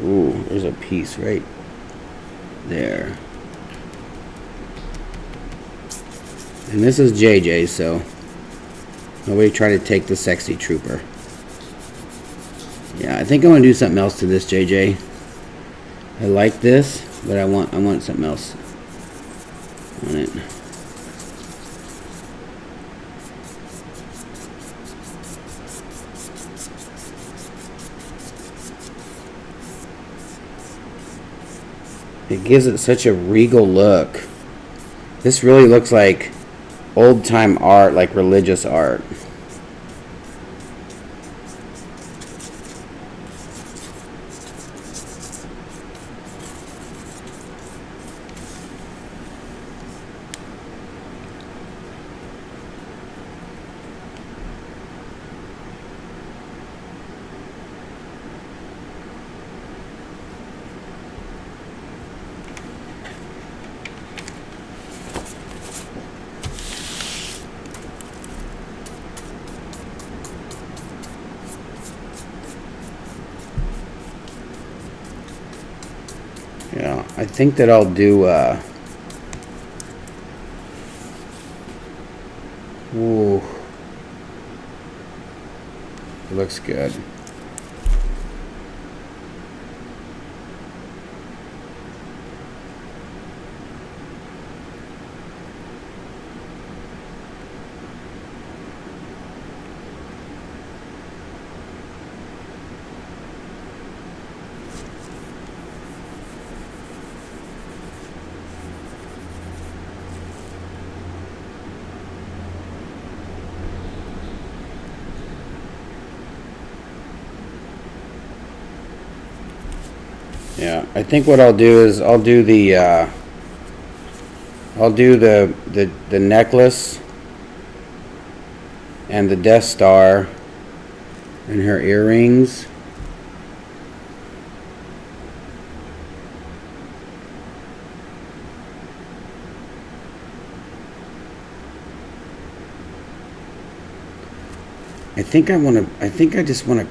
Ooh, there's a piece right there. And this is JJ, so nobody try to take the sexy trooper. Yeah, I think I'm gonna do something else to this, JJ. I like this, but I want something else on it. It gives it such a regal look. This really looks like old time art, like religious art. Yeah, I think that I'll do, ooh, it looks good. Yeah, I think what I'll do is I'll do the necklace and the Death Star and her earrings. I think I just want to.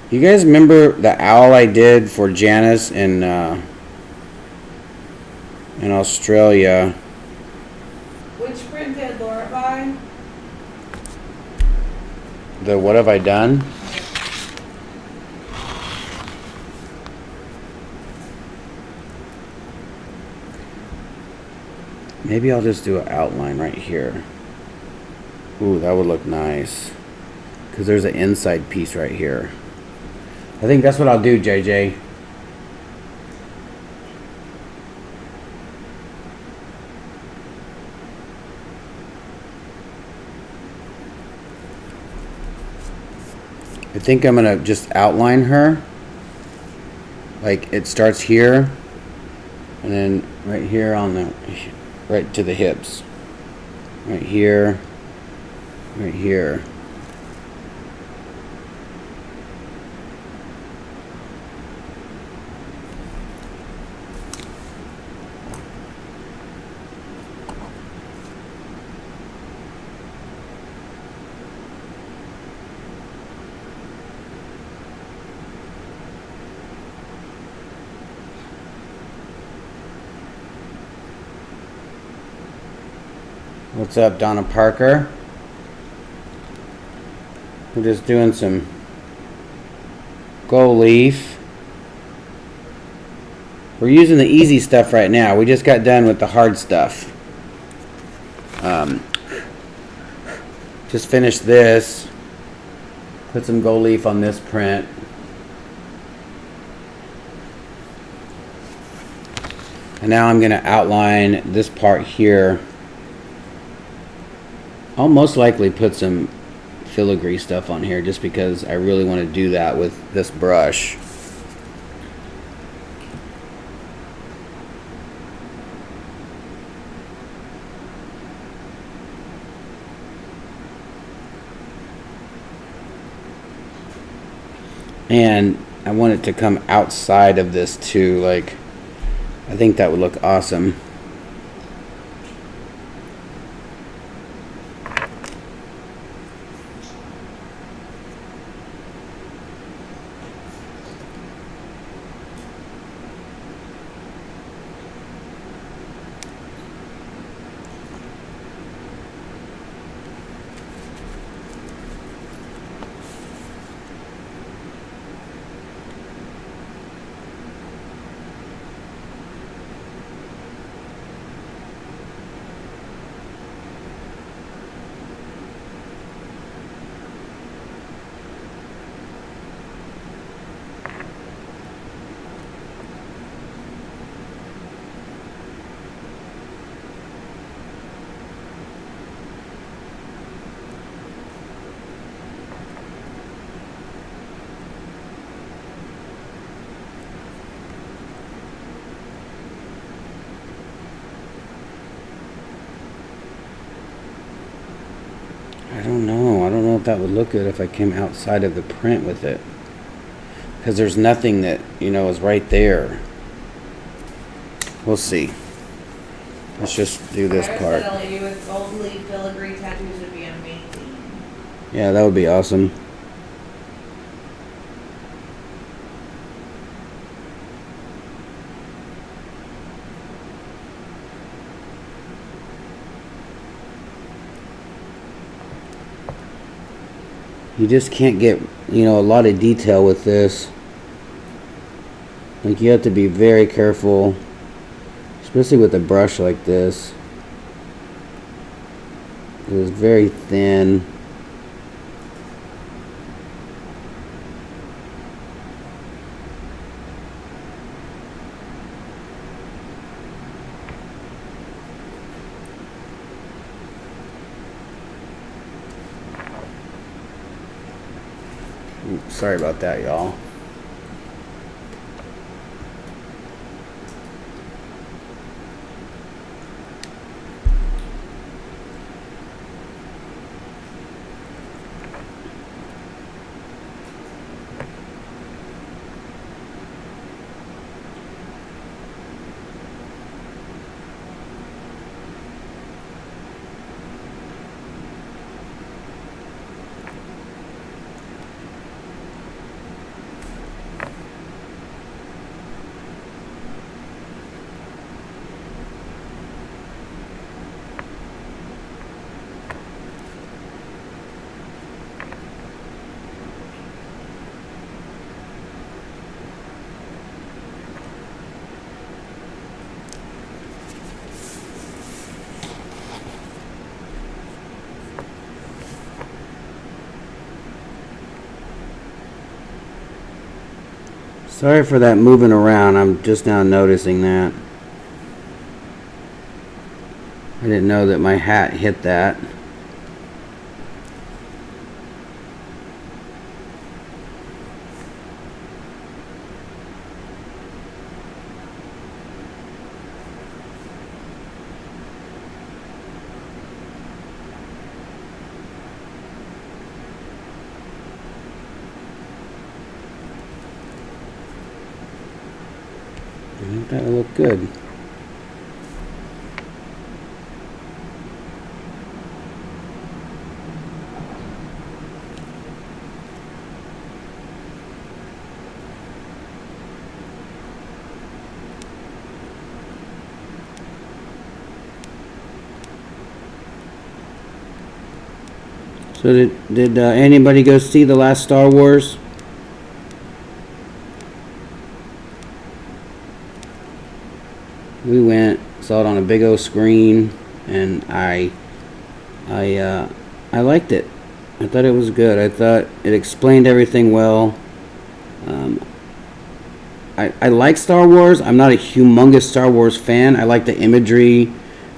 You guys remember the owl I did for Janice in Australia? Which print did Laura buy? The What Have I Done? Maybe I'll just do an outline right here. Ooh, that would look nice. Because there's an inside piece right here. I think that's what I'll do, JJ. I think I'm gonna just outline her. Like it starts here, and then right here on the, right to the hips. Right here, right here. What's up, Donna Parker? We're just doing some gold leaf. We're using the easy stuff right now. We just got done with the hard stuff. Just finished this. Put some gold leaf on this print. And now I'm going to outline this part here. I'll most likely put some filigree stuff on here just because I really want to do that with this brush. And I want it to come outside of this too. Like, I think that would look awesome. I don't know if that would look good if I came outside of the print with it, because there's nothing that, you know, is right there. We'll see. Let's just do this part. A lady with gold leaf filigree tattoos would be amazing. Yeah, that would be awesome. You just can't get, you know, a lot of detail with this. Like, you have to be very careful, especially with a brush like this. It is very thin. Oops, sorry about that, y'all. Sorry for that moving around. I'm just now noticing that. I didn't know that my hat hit that. I think that will look good. So did anybody go see the last Star Wars? We went, saw it on a big old screen, and I liked it. I thought it was good. I thought it explained everything well. Um, I like Star Wars. I'm not a humongous Star Wars fan. I like the imagery.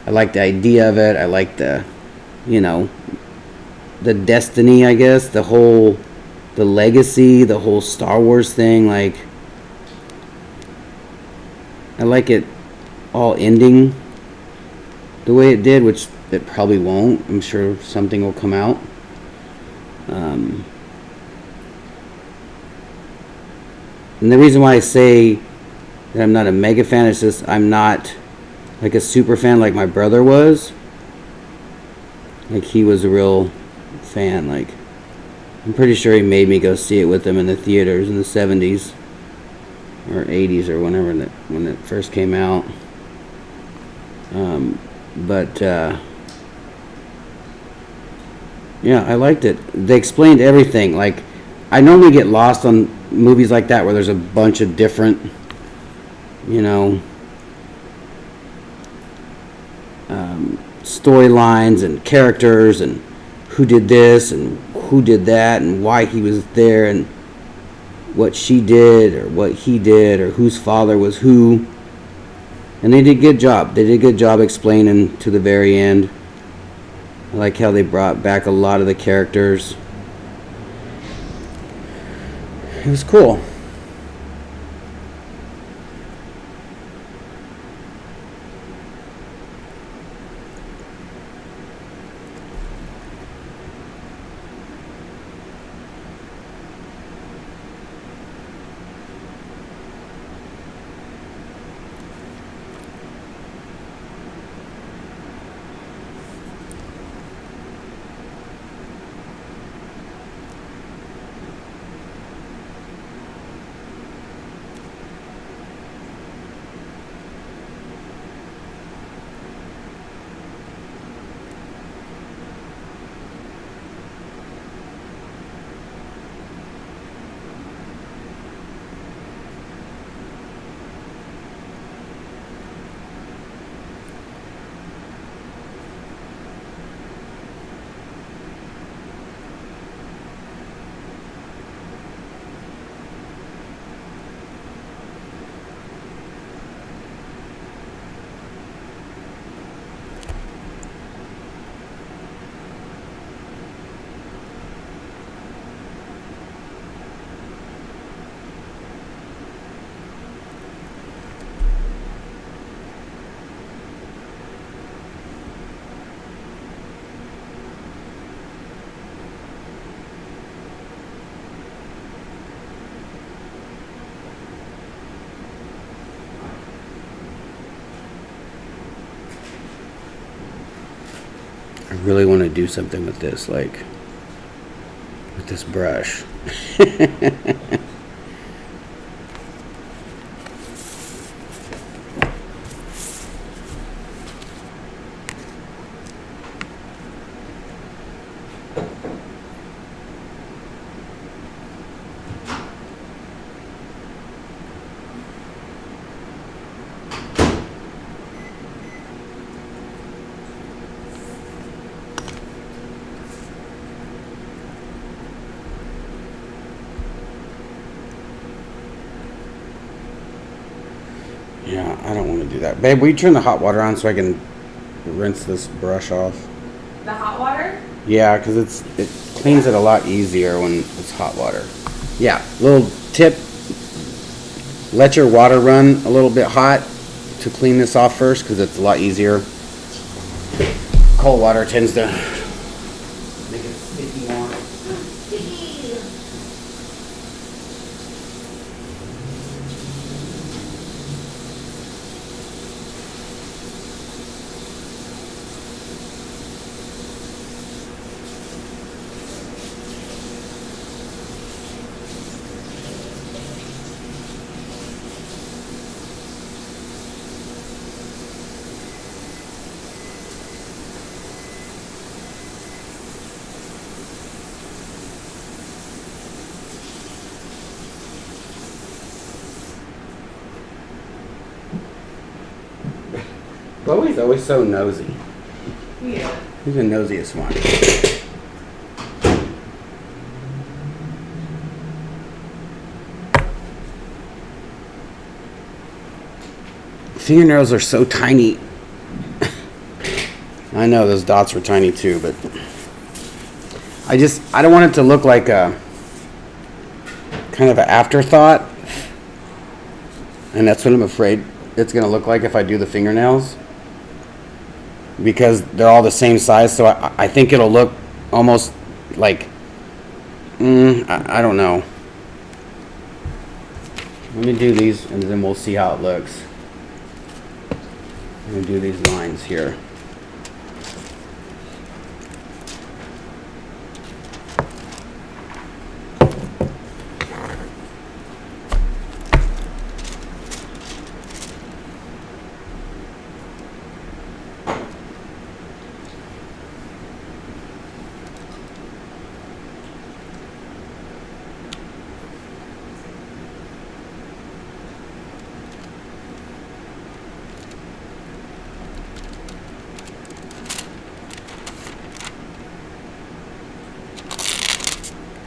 I like the idea of it. I like the, you know, the destiny, I guess, the legacy, the whole Star Wars thing. Like, I like it all ending the way it did, which it probably won't. I'm sure something will come out. And the reason why I say that I'm not a mega fan is just I'm not like a super fan like my brother was. Like, he was a real fan. Like, I'm pretty sure he made me go see it with him in the theaters in the 70s or 80s or whenever when it first came out. But yeah, I liked it. They explained everything. Like, I normally get lost on movies like that where there's a bunch of different, you know, storylines and characters and who did this and who did that and why he was there and what she did or what he did or whose father was who. And they did a good job. They did a good job explaining to the very end. I like how they brought back a lot of the characters. It was cool. I really want to do something with this, like with this brush. Yeah, I don't want to do that. Babe, will you turn the hot water on so I can rinse this brush off? The hot water? Yeah, because it cleans it a lot easier when it's hot water. Yeah, little tip, let your water run a little bit hot to clean this off first because it's a lot easier. Cold water tends to make it sticky more. Chloe's always so nosy. Yeah. Who's the nosiest one? Fingernails are so tiny. I know those dots were tiny too, but I don't want it to look like a kind of an afterthought. And that's what I'm afraid it's going to look like if I do the fingernails. Because they're all the same size, so I think it'll look almost like, I don't know. Let me do these and then we'll see how it looks. I'm going to do these lines here.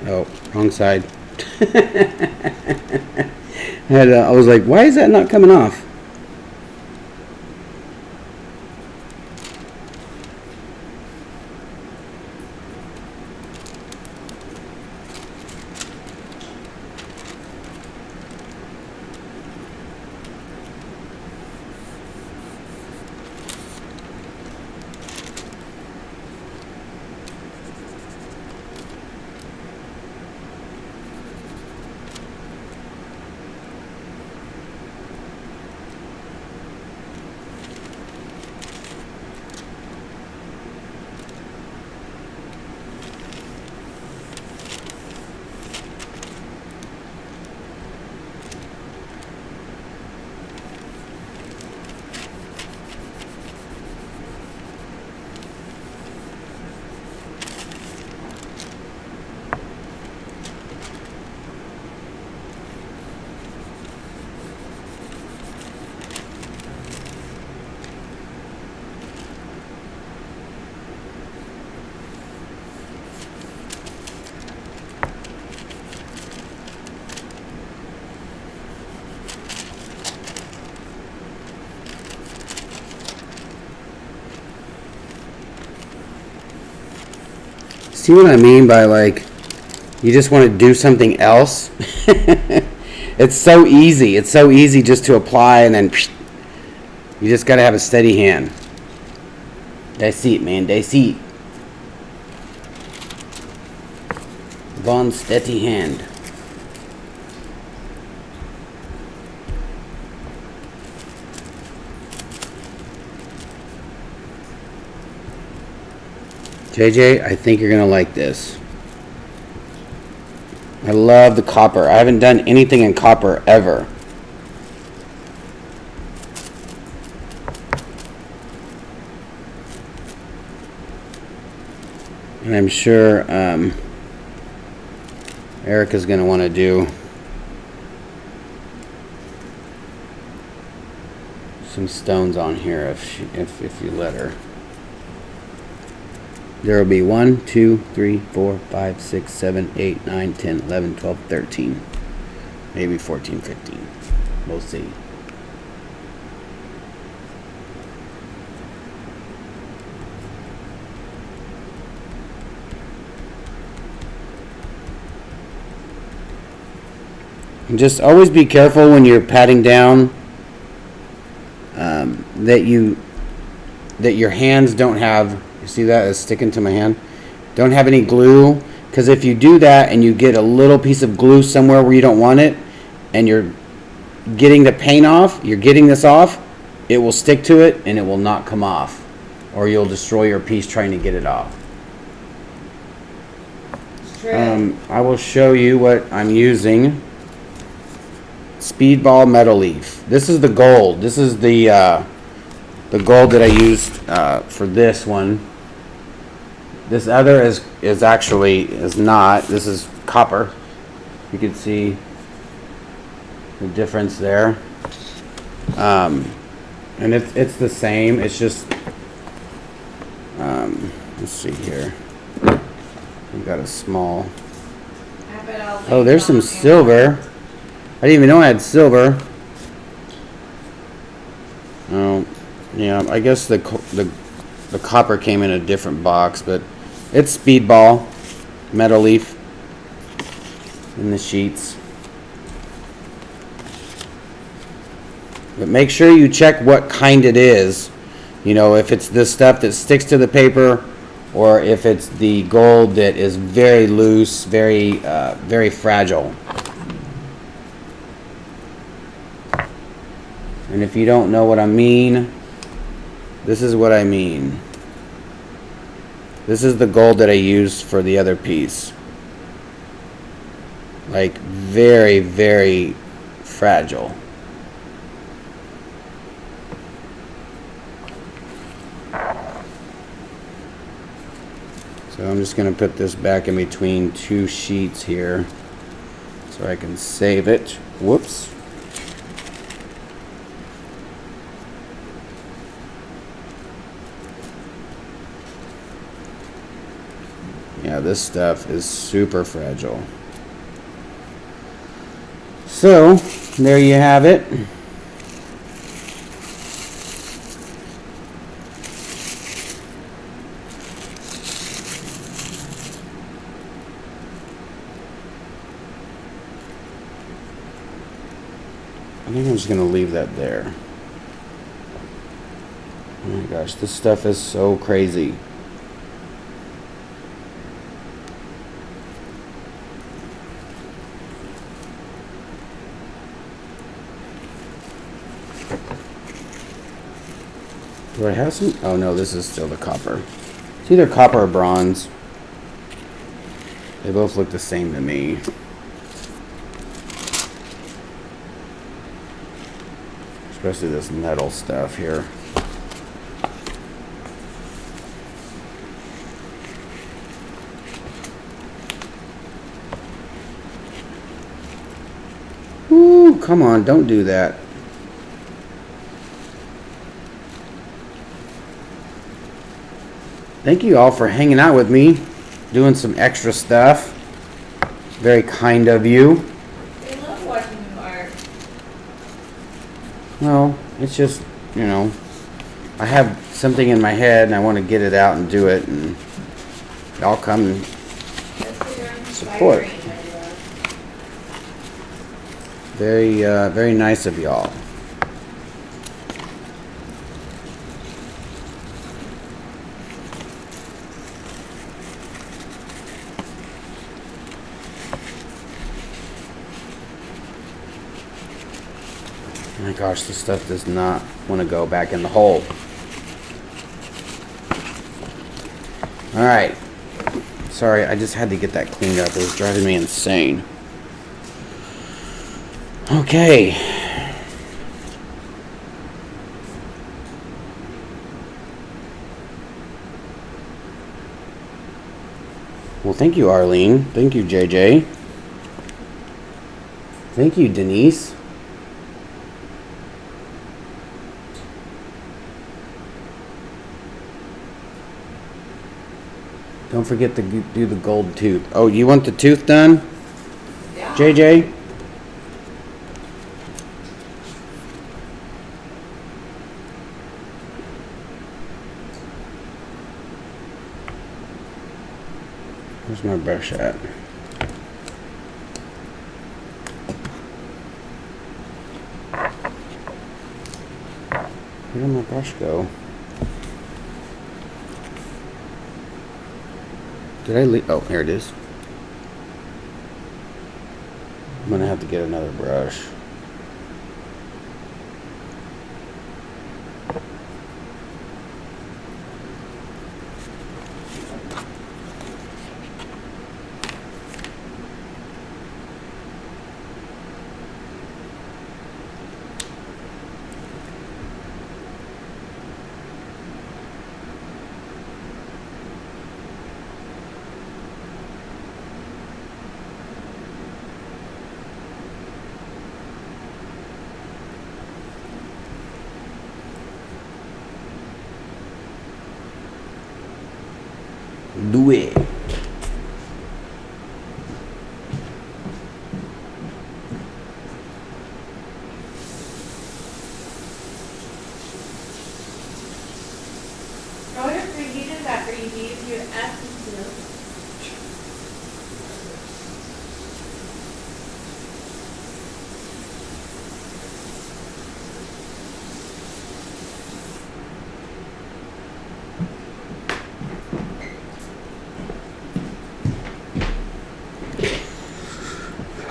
Oh, wrong side. I was like, why is that not coming off? See what I mean by like, you just want to do something else? It's so easy. It's so easy just to apply and then you just got to have a steady hand. That's it, man. That's it. One steady hand. JJ, I think you're going to like this. I love the copper. I haven't done anything in copper ever. And I'm sure Erica's going to want to do some stones on here if you let her. There will be 1, 2, 3, 4, 5, 6, 7, 8, 9, 10, 11, 12, 13. Maybe 14, 15. We'll see. And just always be careful when you're patting down that your hands don't have, you see that is sticking to my hand, don't have any glue, because if you do that and you get a little piece of glue somewhere where you don't want it and you're getting the paint off, you're getting this off, it will stick to it and it will not come off, or you'll destroy your piece trying to get it off. I will show you what I'm using. Speedball metal leaf. This is the gold. This is the gold that I used for this one. This other is actually not. This is copper. You can see the difference there. And it's the same. It's just let's see here. We've got a small. I bet I'll Oh, leave there's it some on silver. I didn't even know I had silver. Oh, yeah. I guess the copper came in a different box, but it's speedball, metal leaf in the sheets. But make sure you check what kind it is. You know, if it's the stuff that sticks to the paper, or if it's the gold that is very loose, very fragile. And if you don't know what I mean, this is what I mean. This is the gold that I used for the other piece. Like very, very fragile. So I'm just going to put this back in between two sheets here so I can save it. Whoops. Yeah, this stuff is super fragile. So, there you have it. I think I'm just going to leave that there. Oh my gosh, this stuff is so crazy. Do I have some? Oh no, this is still the copper. It's either copper or bronze. They both look the same to me. Especially this metal stuff here. Ooh, come on, don't do that. Thank you all for hanging out with me, doing some extra stuff. Very kind of you. They love watching you art. Well, it's just, you know, I have something in my head and I want to get it out and do it, and y'all come and support. Very nice of y'all. Oh my gosh, this stuff does not want to go back in the hole. Alright. Sorry, I just had to get that cleaned up. It was driving me insane. Okay. Well, thank you, Arlene. Thank you, JJ. Thank you, Denise. Don't forget to do the gold tooth. Oh, you want the tooth done? Yeah. JJ? Where's my brush at? Where did my brush go? Did I leave? Oh, here it is. I'm gonna have to get another brush. do it. I would have reheated that for you if you had asked me to.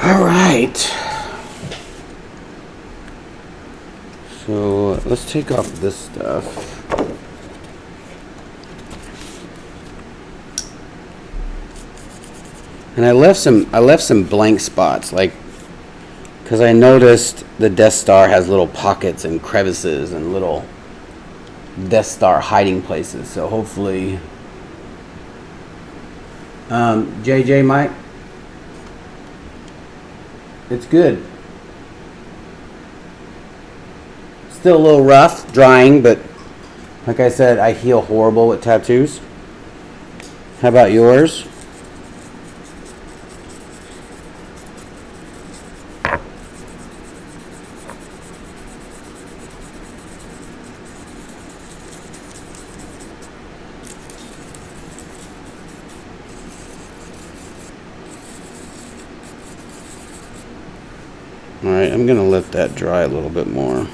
All right. So let's take off this stuff. And I left some blank spots, like, because I noticed the Death Star has little pockets and crevices and little Death Star hiding places. So hopefully, JJ Mike, it's good. Still a little rough, drying, but like I said, I heal horrible with tattoos. How about yours? Alright, I'm going to let that dry a little bit more.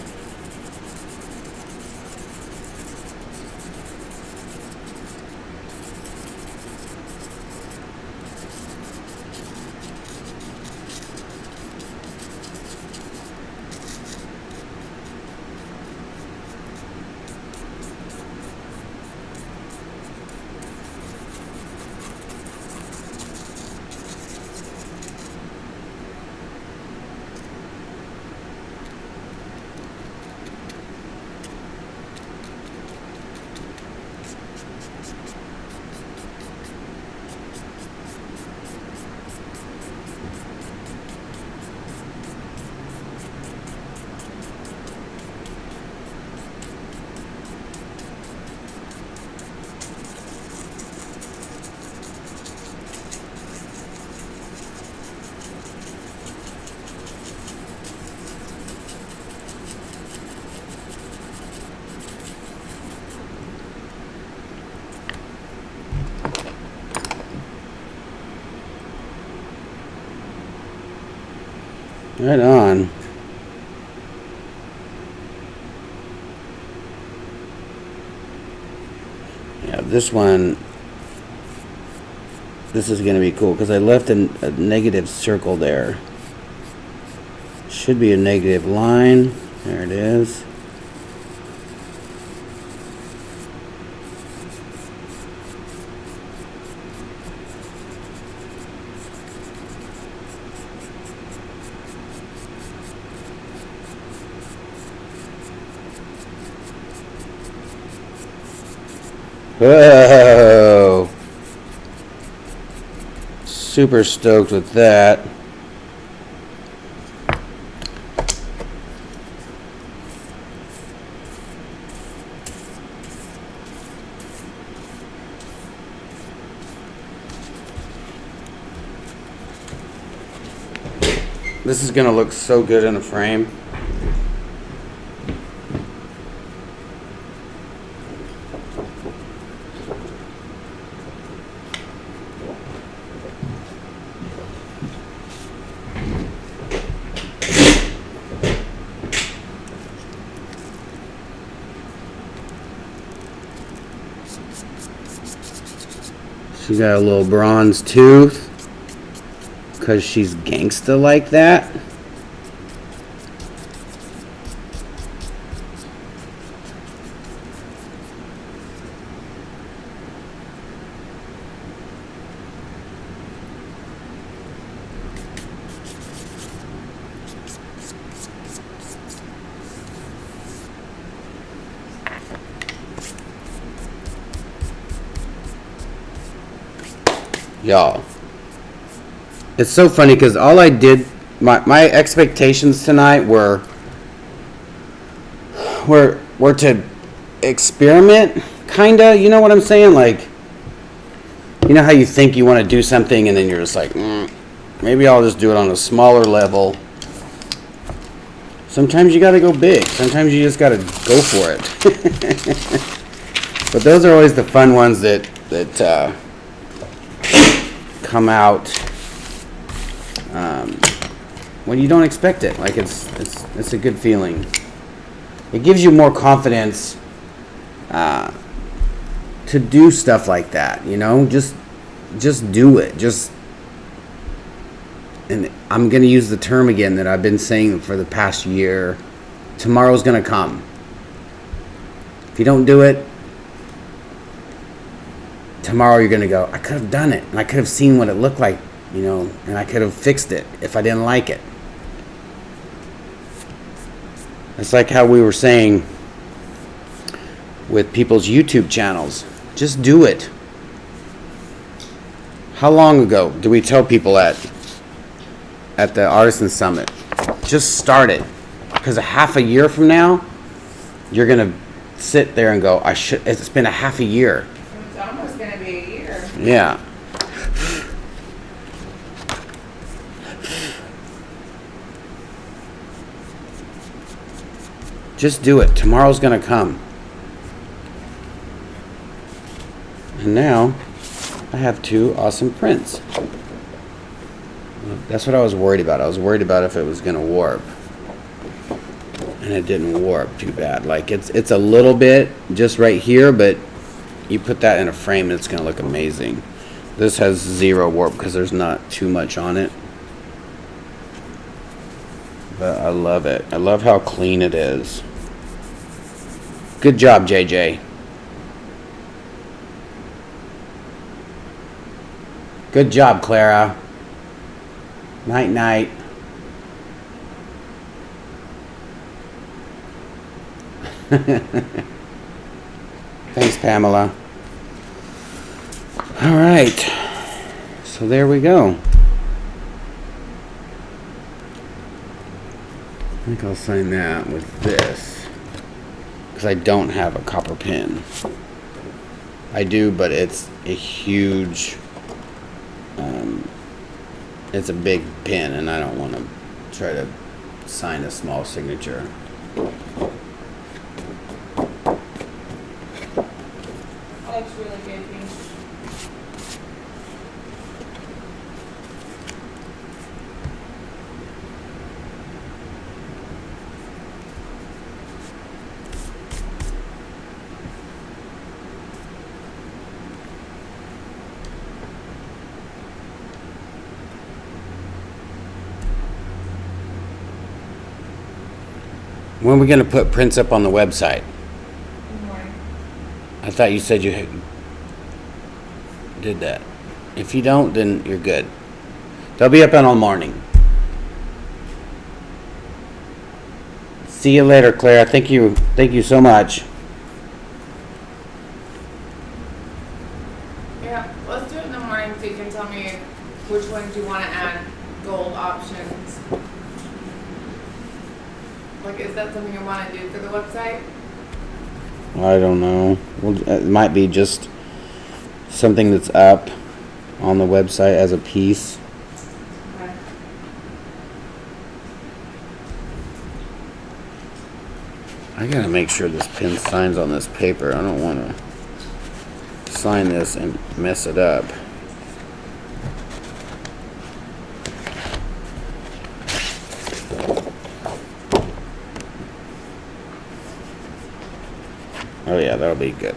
Right on. Yeah, this one, this is going to be cool because I left a negative circle there. Should be a negative line. There it is. Whoa! Super stoked with that. This is gonna look so good in a frame. She's got a little bronze tooth because she's gangsta like that. Y'all, it's so funny because all I did, my expectations tonight were to experiment, kinda, you know what I'm saying? Like You know how you think you want to do something and then you're just like, maybe I'll just do it on a smaller level. Sometimes you got to go big. Sometimes you just got to go for it. But those are always the fun ones that come out when you don't expect it. Like it's a good feeling. It gives you more confidence to do stuff like that. You know, just do it. And I'm going to use the term again that I've been saying for the past year. Tomorrow's going to come. If you don't do it, tomorrow you're going to go, I could have done it. And I could have seen what it looked like, you know, and I could have fixed it if I didn't like it. It's like how we were saying with people's YouTube channels. Just do it. How long ago did we tell people at the Artisan Summit? Just start it. Because a half a year from now, you're going to sit there and go, it's been a half a year. It's almost going to be a year. Yeah. Just do it. Tomorrow's going to come. And now, I have 2 awesome prints. That's what I was worried about. I was worried about if it was going to warp. And it didn't warp too bad. Like, it's a little bit just right here, but you put that in a frame and it's going to look amazing. This has 0 warp because there's not too much on it. But I love it. I love how clean it is. Good job, JJ. Good job, Clara. Night, night. Thanks, Pamela. All right. So there we go. I think I'll sign that with this because I don't have a copper pin. I do, but it's a huge... it's a big pin, and I don't want to try to sign a small signature. That looks really good, Pink. When are we going to put prints up on the website? Good morning. I thought you said you did that. If you don't, then you're good. They'll be up in all morning. See you later, Claire. Thank you so much. Yeah, let's do it in the morning so you can tell me which ones you want to add gold options. Like, is that something you want to do for the website? I don't know. Well, it might be just something that's up on the website as a piece. Okay. I gotta make sure this pin signs on this paper. I don't want to sign this and mess it up. Oh yeah, that'll be good.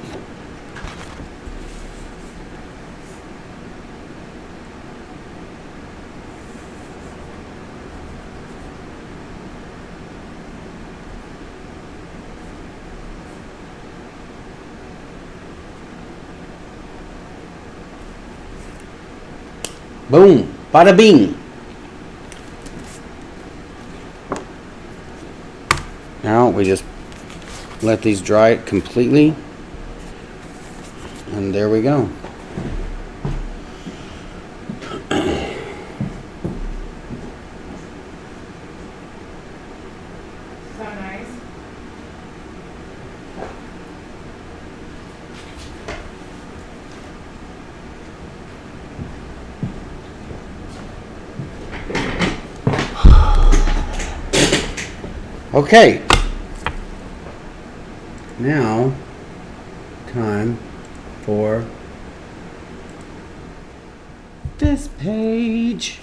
Boom, bada bing. Now we just let these dry completely, and there we go. So nice. Okay. Now, time for this page.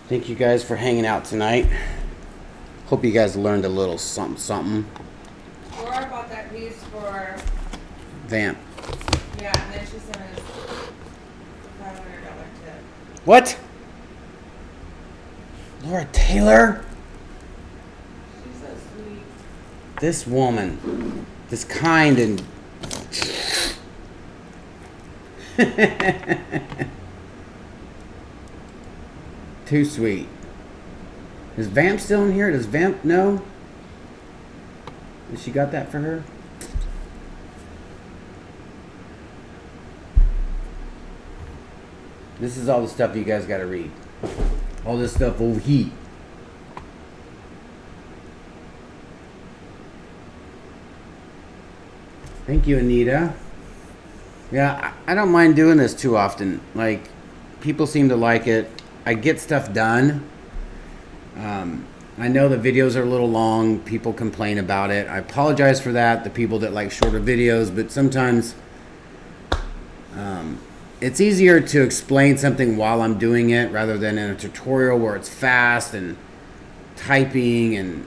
Thank you guys for hanging out tonight. Hope you guys learned a little something. Laura bought that piece for Vamp. Yeah, and then she sent us a $500 tip. What? Laura Taylor? She's so sweet. This woman. This kind and... Too sweet. Is Vamp still in here? Does Vamp know? Has she got that for her? This is all the stuff you guys got to read. All this stuff over here. Thank you, Anita. Yeah, I don't mind doing this too often. Like, people seem to like it. I get stuff done. I know the videos are a little long. People complain about it. I apologize for that, the people that like shorter videos, but sometimes it's easier to explain something while I'm doing it rather than in a tutorial where it's fast and typing. And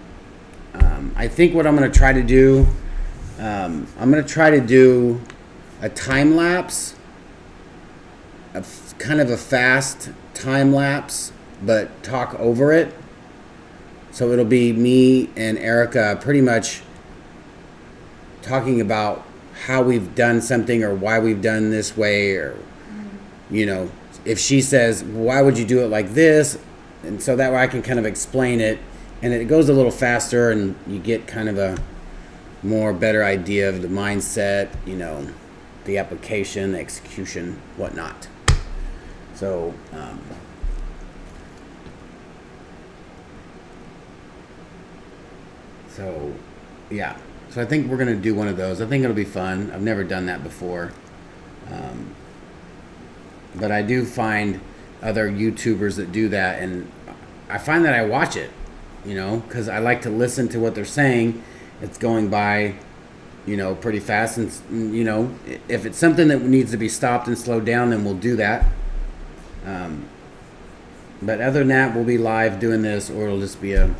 I think what I'm going to try to do, I'm going to try to do a time lapse, kind of a fast time lapse, but talk over it. So it'll be me and Erica pretty much talking about how we've done something or why we've done this way, or, you know, if she says, why would you do it like this? And so that way I can kind of explain it, and it goes a little faster and you get kind of a more better idea of the mindset, you know, the application, the execution, whatnot. So, yeah. So I think we're going to do one of those. I think it'll be fun. I've never done that before. But I do find other YouTubers that do that, and I find that I watch it, you know, because I like to listen to what they're saying. It's going by, you know, pretty fast. And, you know, if it's something that needs to be stopped and slowed down, then we'll do that. But other than that, we'll be live doing this, or it'll just be a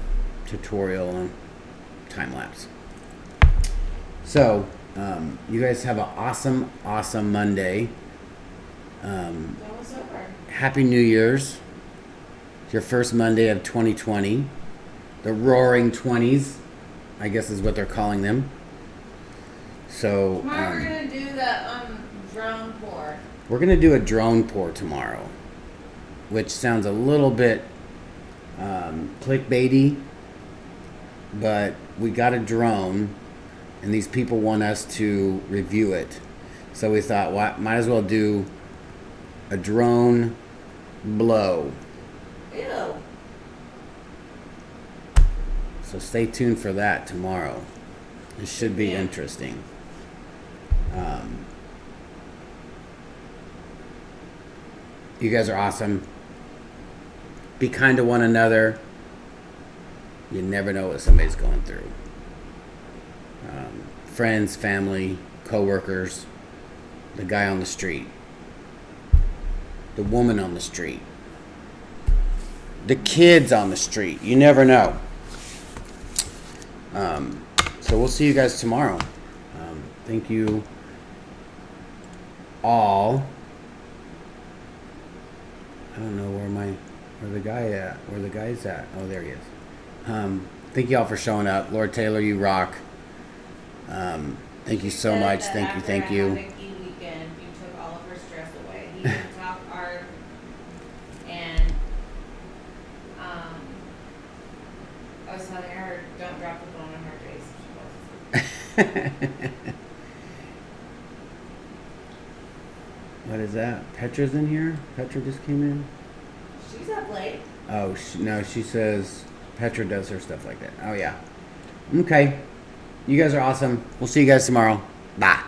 tutorial on time-lapse. So, you guys have an awesome, awesome Monday. That was over. Happy New Year's. It's your first Monday of 2020. The Roaring 20s, I guess is what they're calling them. So, Tomorrow we're going to do the drone pour. We're going to do a drone pour tomorrow, which sounds a little bit clickbaity, but we got a drone, and these people want us to review it. So we thought, well, might as well do a drone blow. Ew. So stay tuned for that tomorrow. It should be interesting. You guys are awesome. Be kind to one another. You never know what somebody's going through. Friends, family, co-workers, the guy on the street, the woman on the street, the kids on the street. You never know. So we'll see you guys tomorrow. Thank you all. I don't know where the guy's at. Oh, there he is. Thank you all for showing up. Lord Taylor, you rock. Thank you so much. Thank you. Weekend, you took all of her stress away. He didn't talk art, and I was telling her, don't drop the phone in her face. What is that? Petra's in here? Petra just came in? She's up late. Oh, no, she says Petra does her stuff like that. Oh, yeah. Okay. You guys are awesome. We'll see you guys tomorrow. Bye.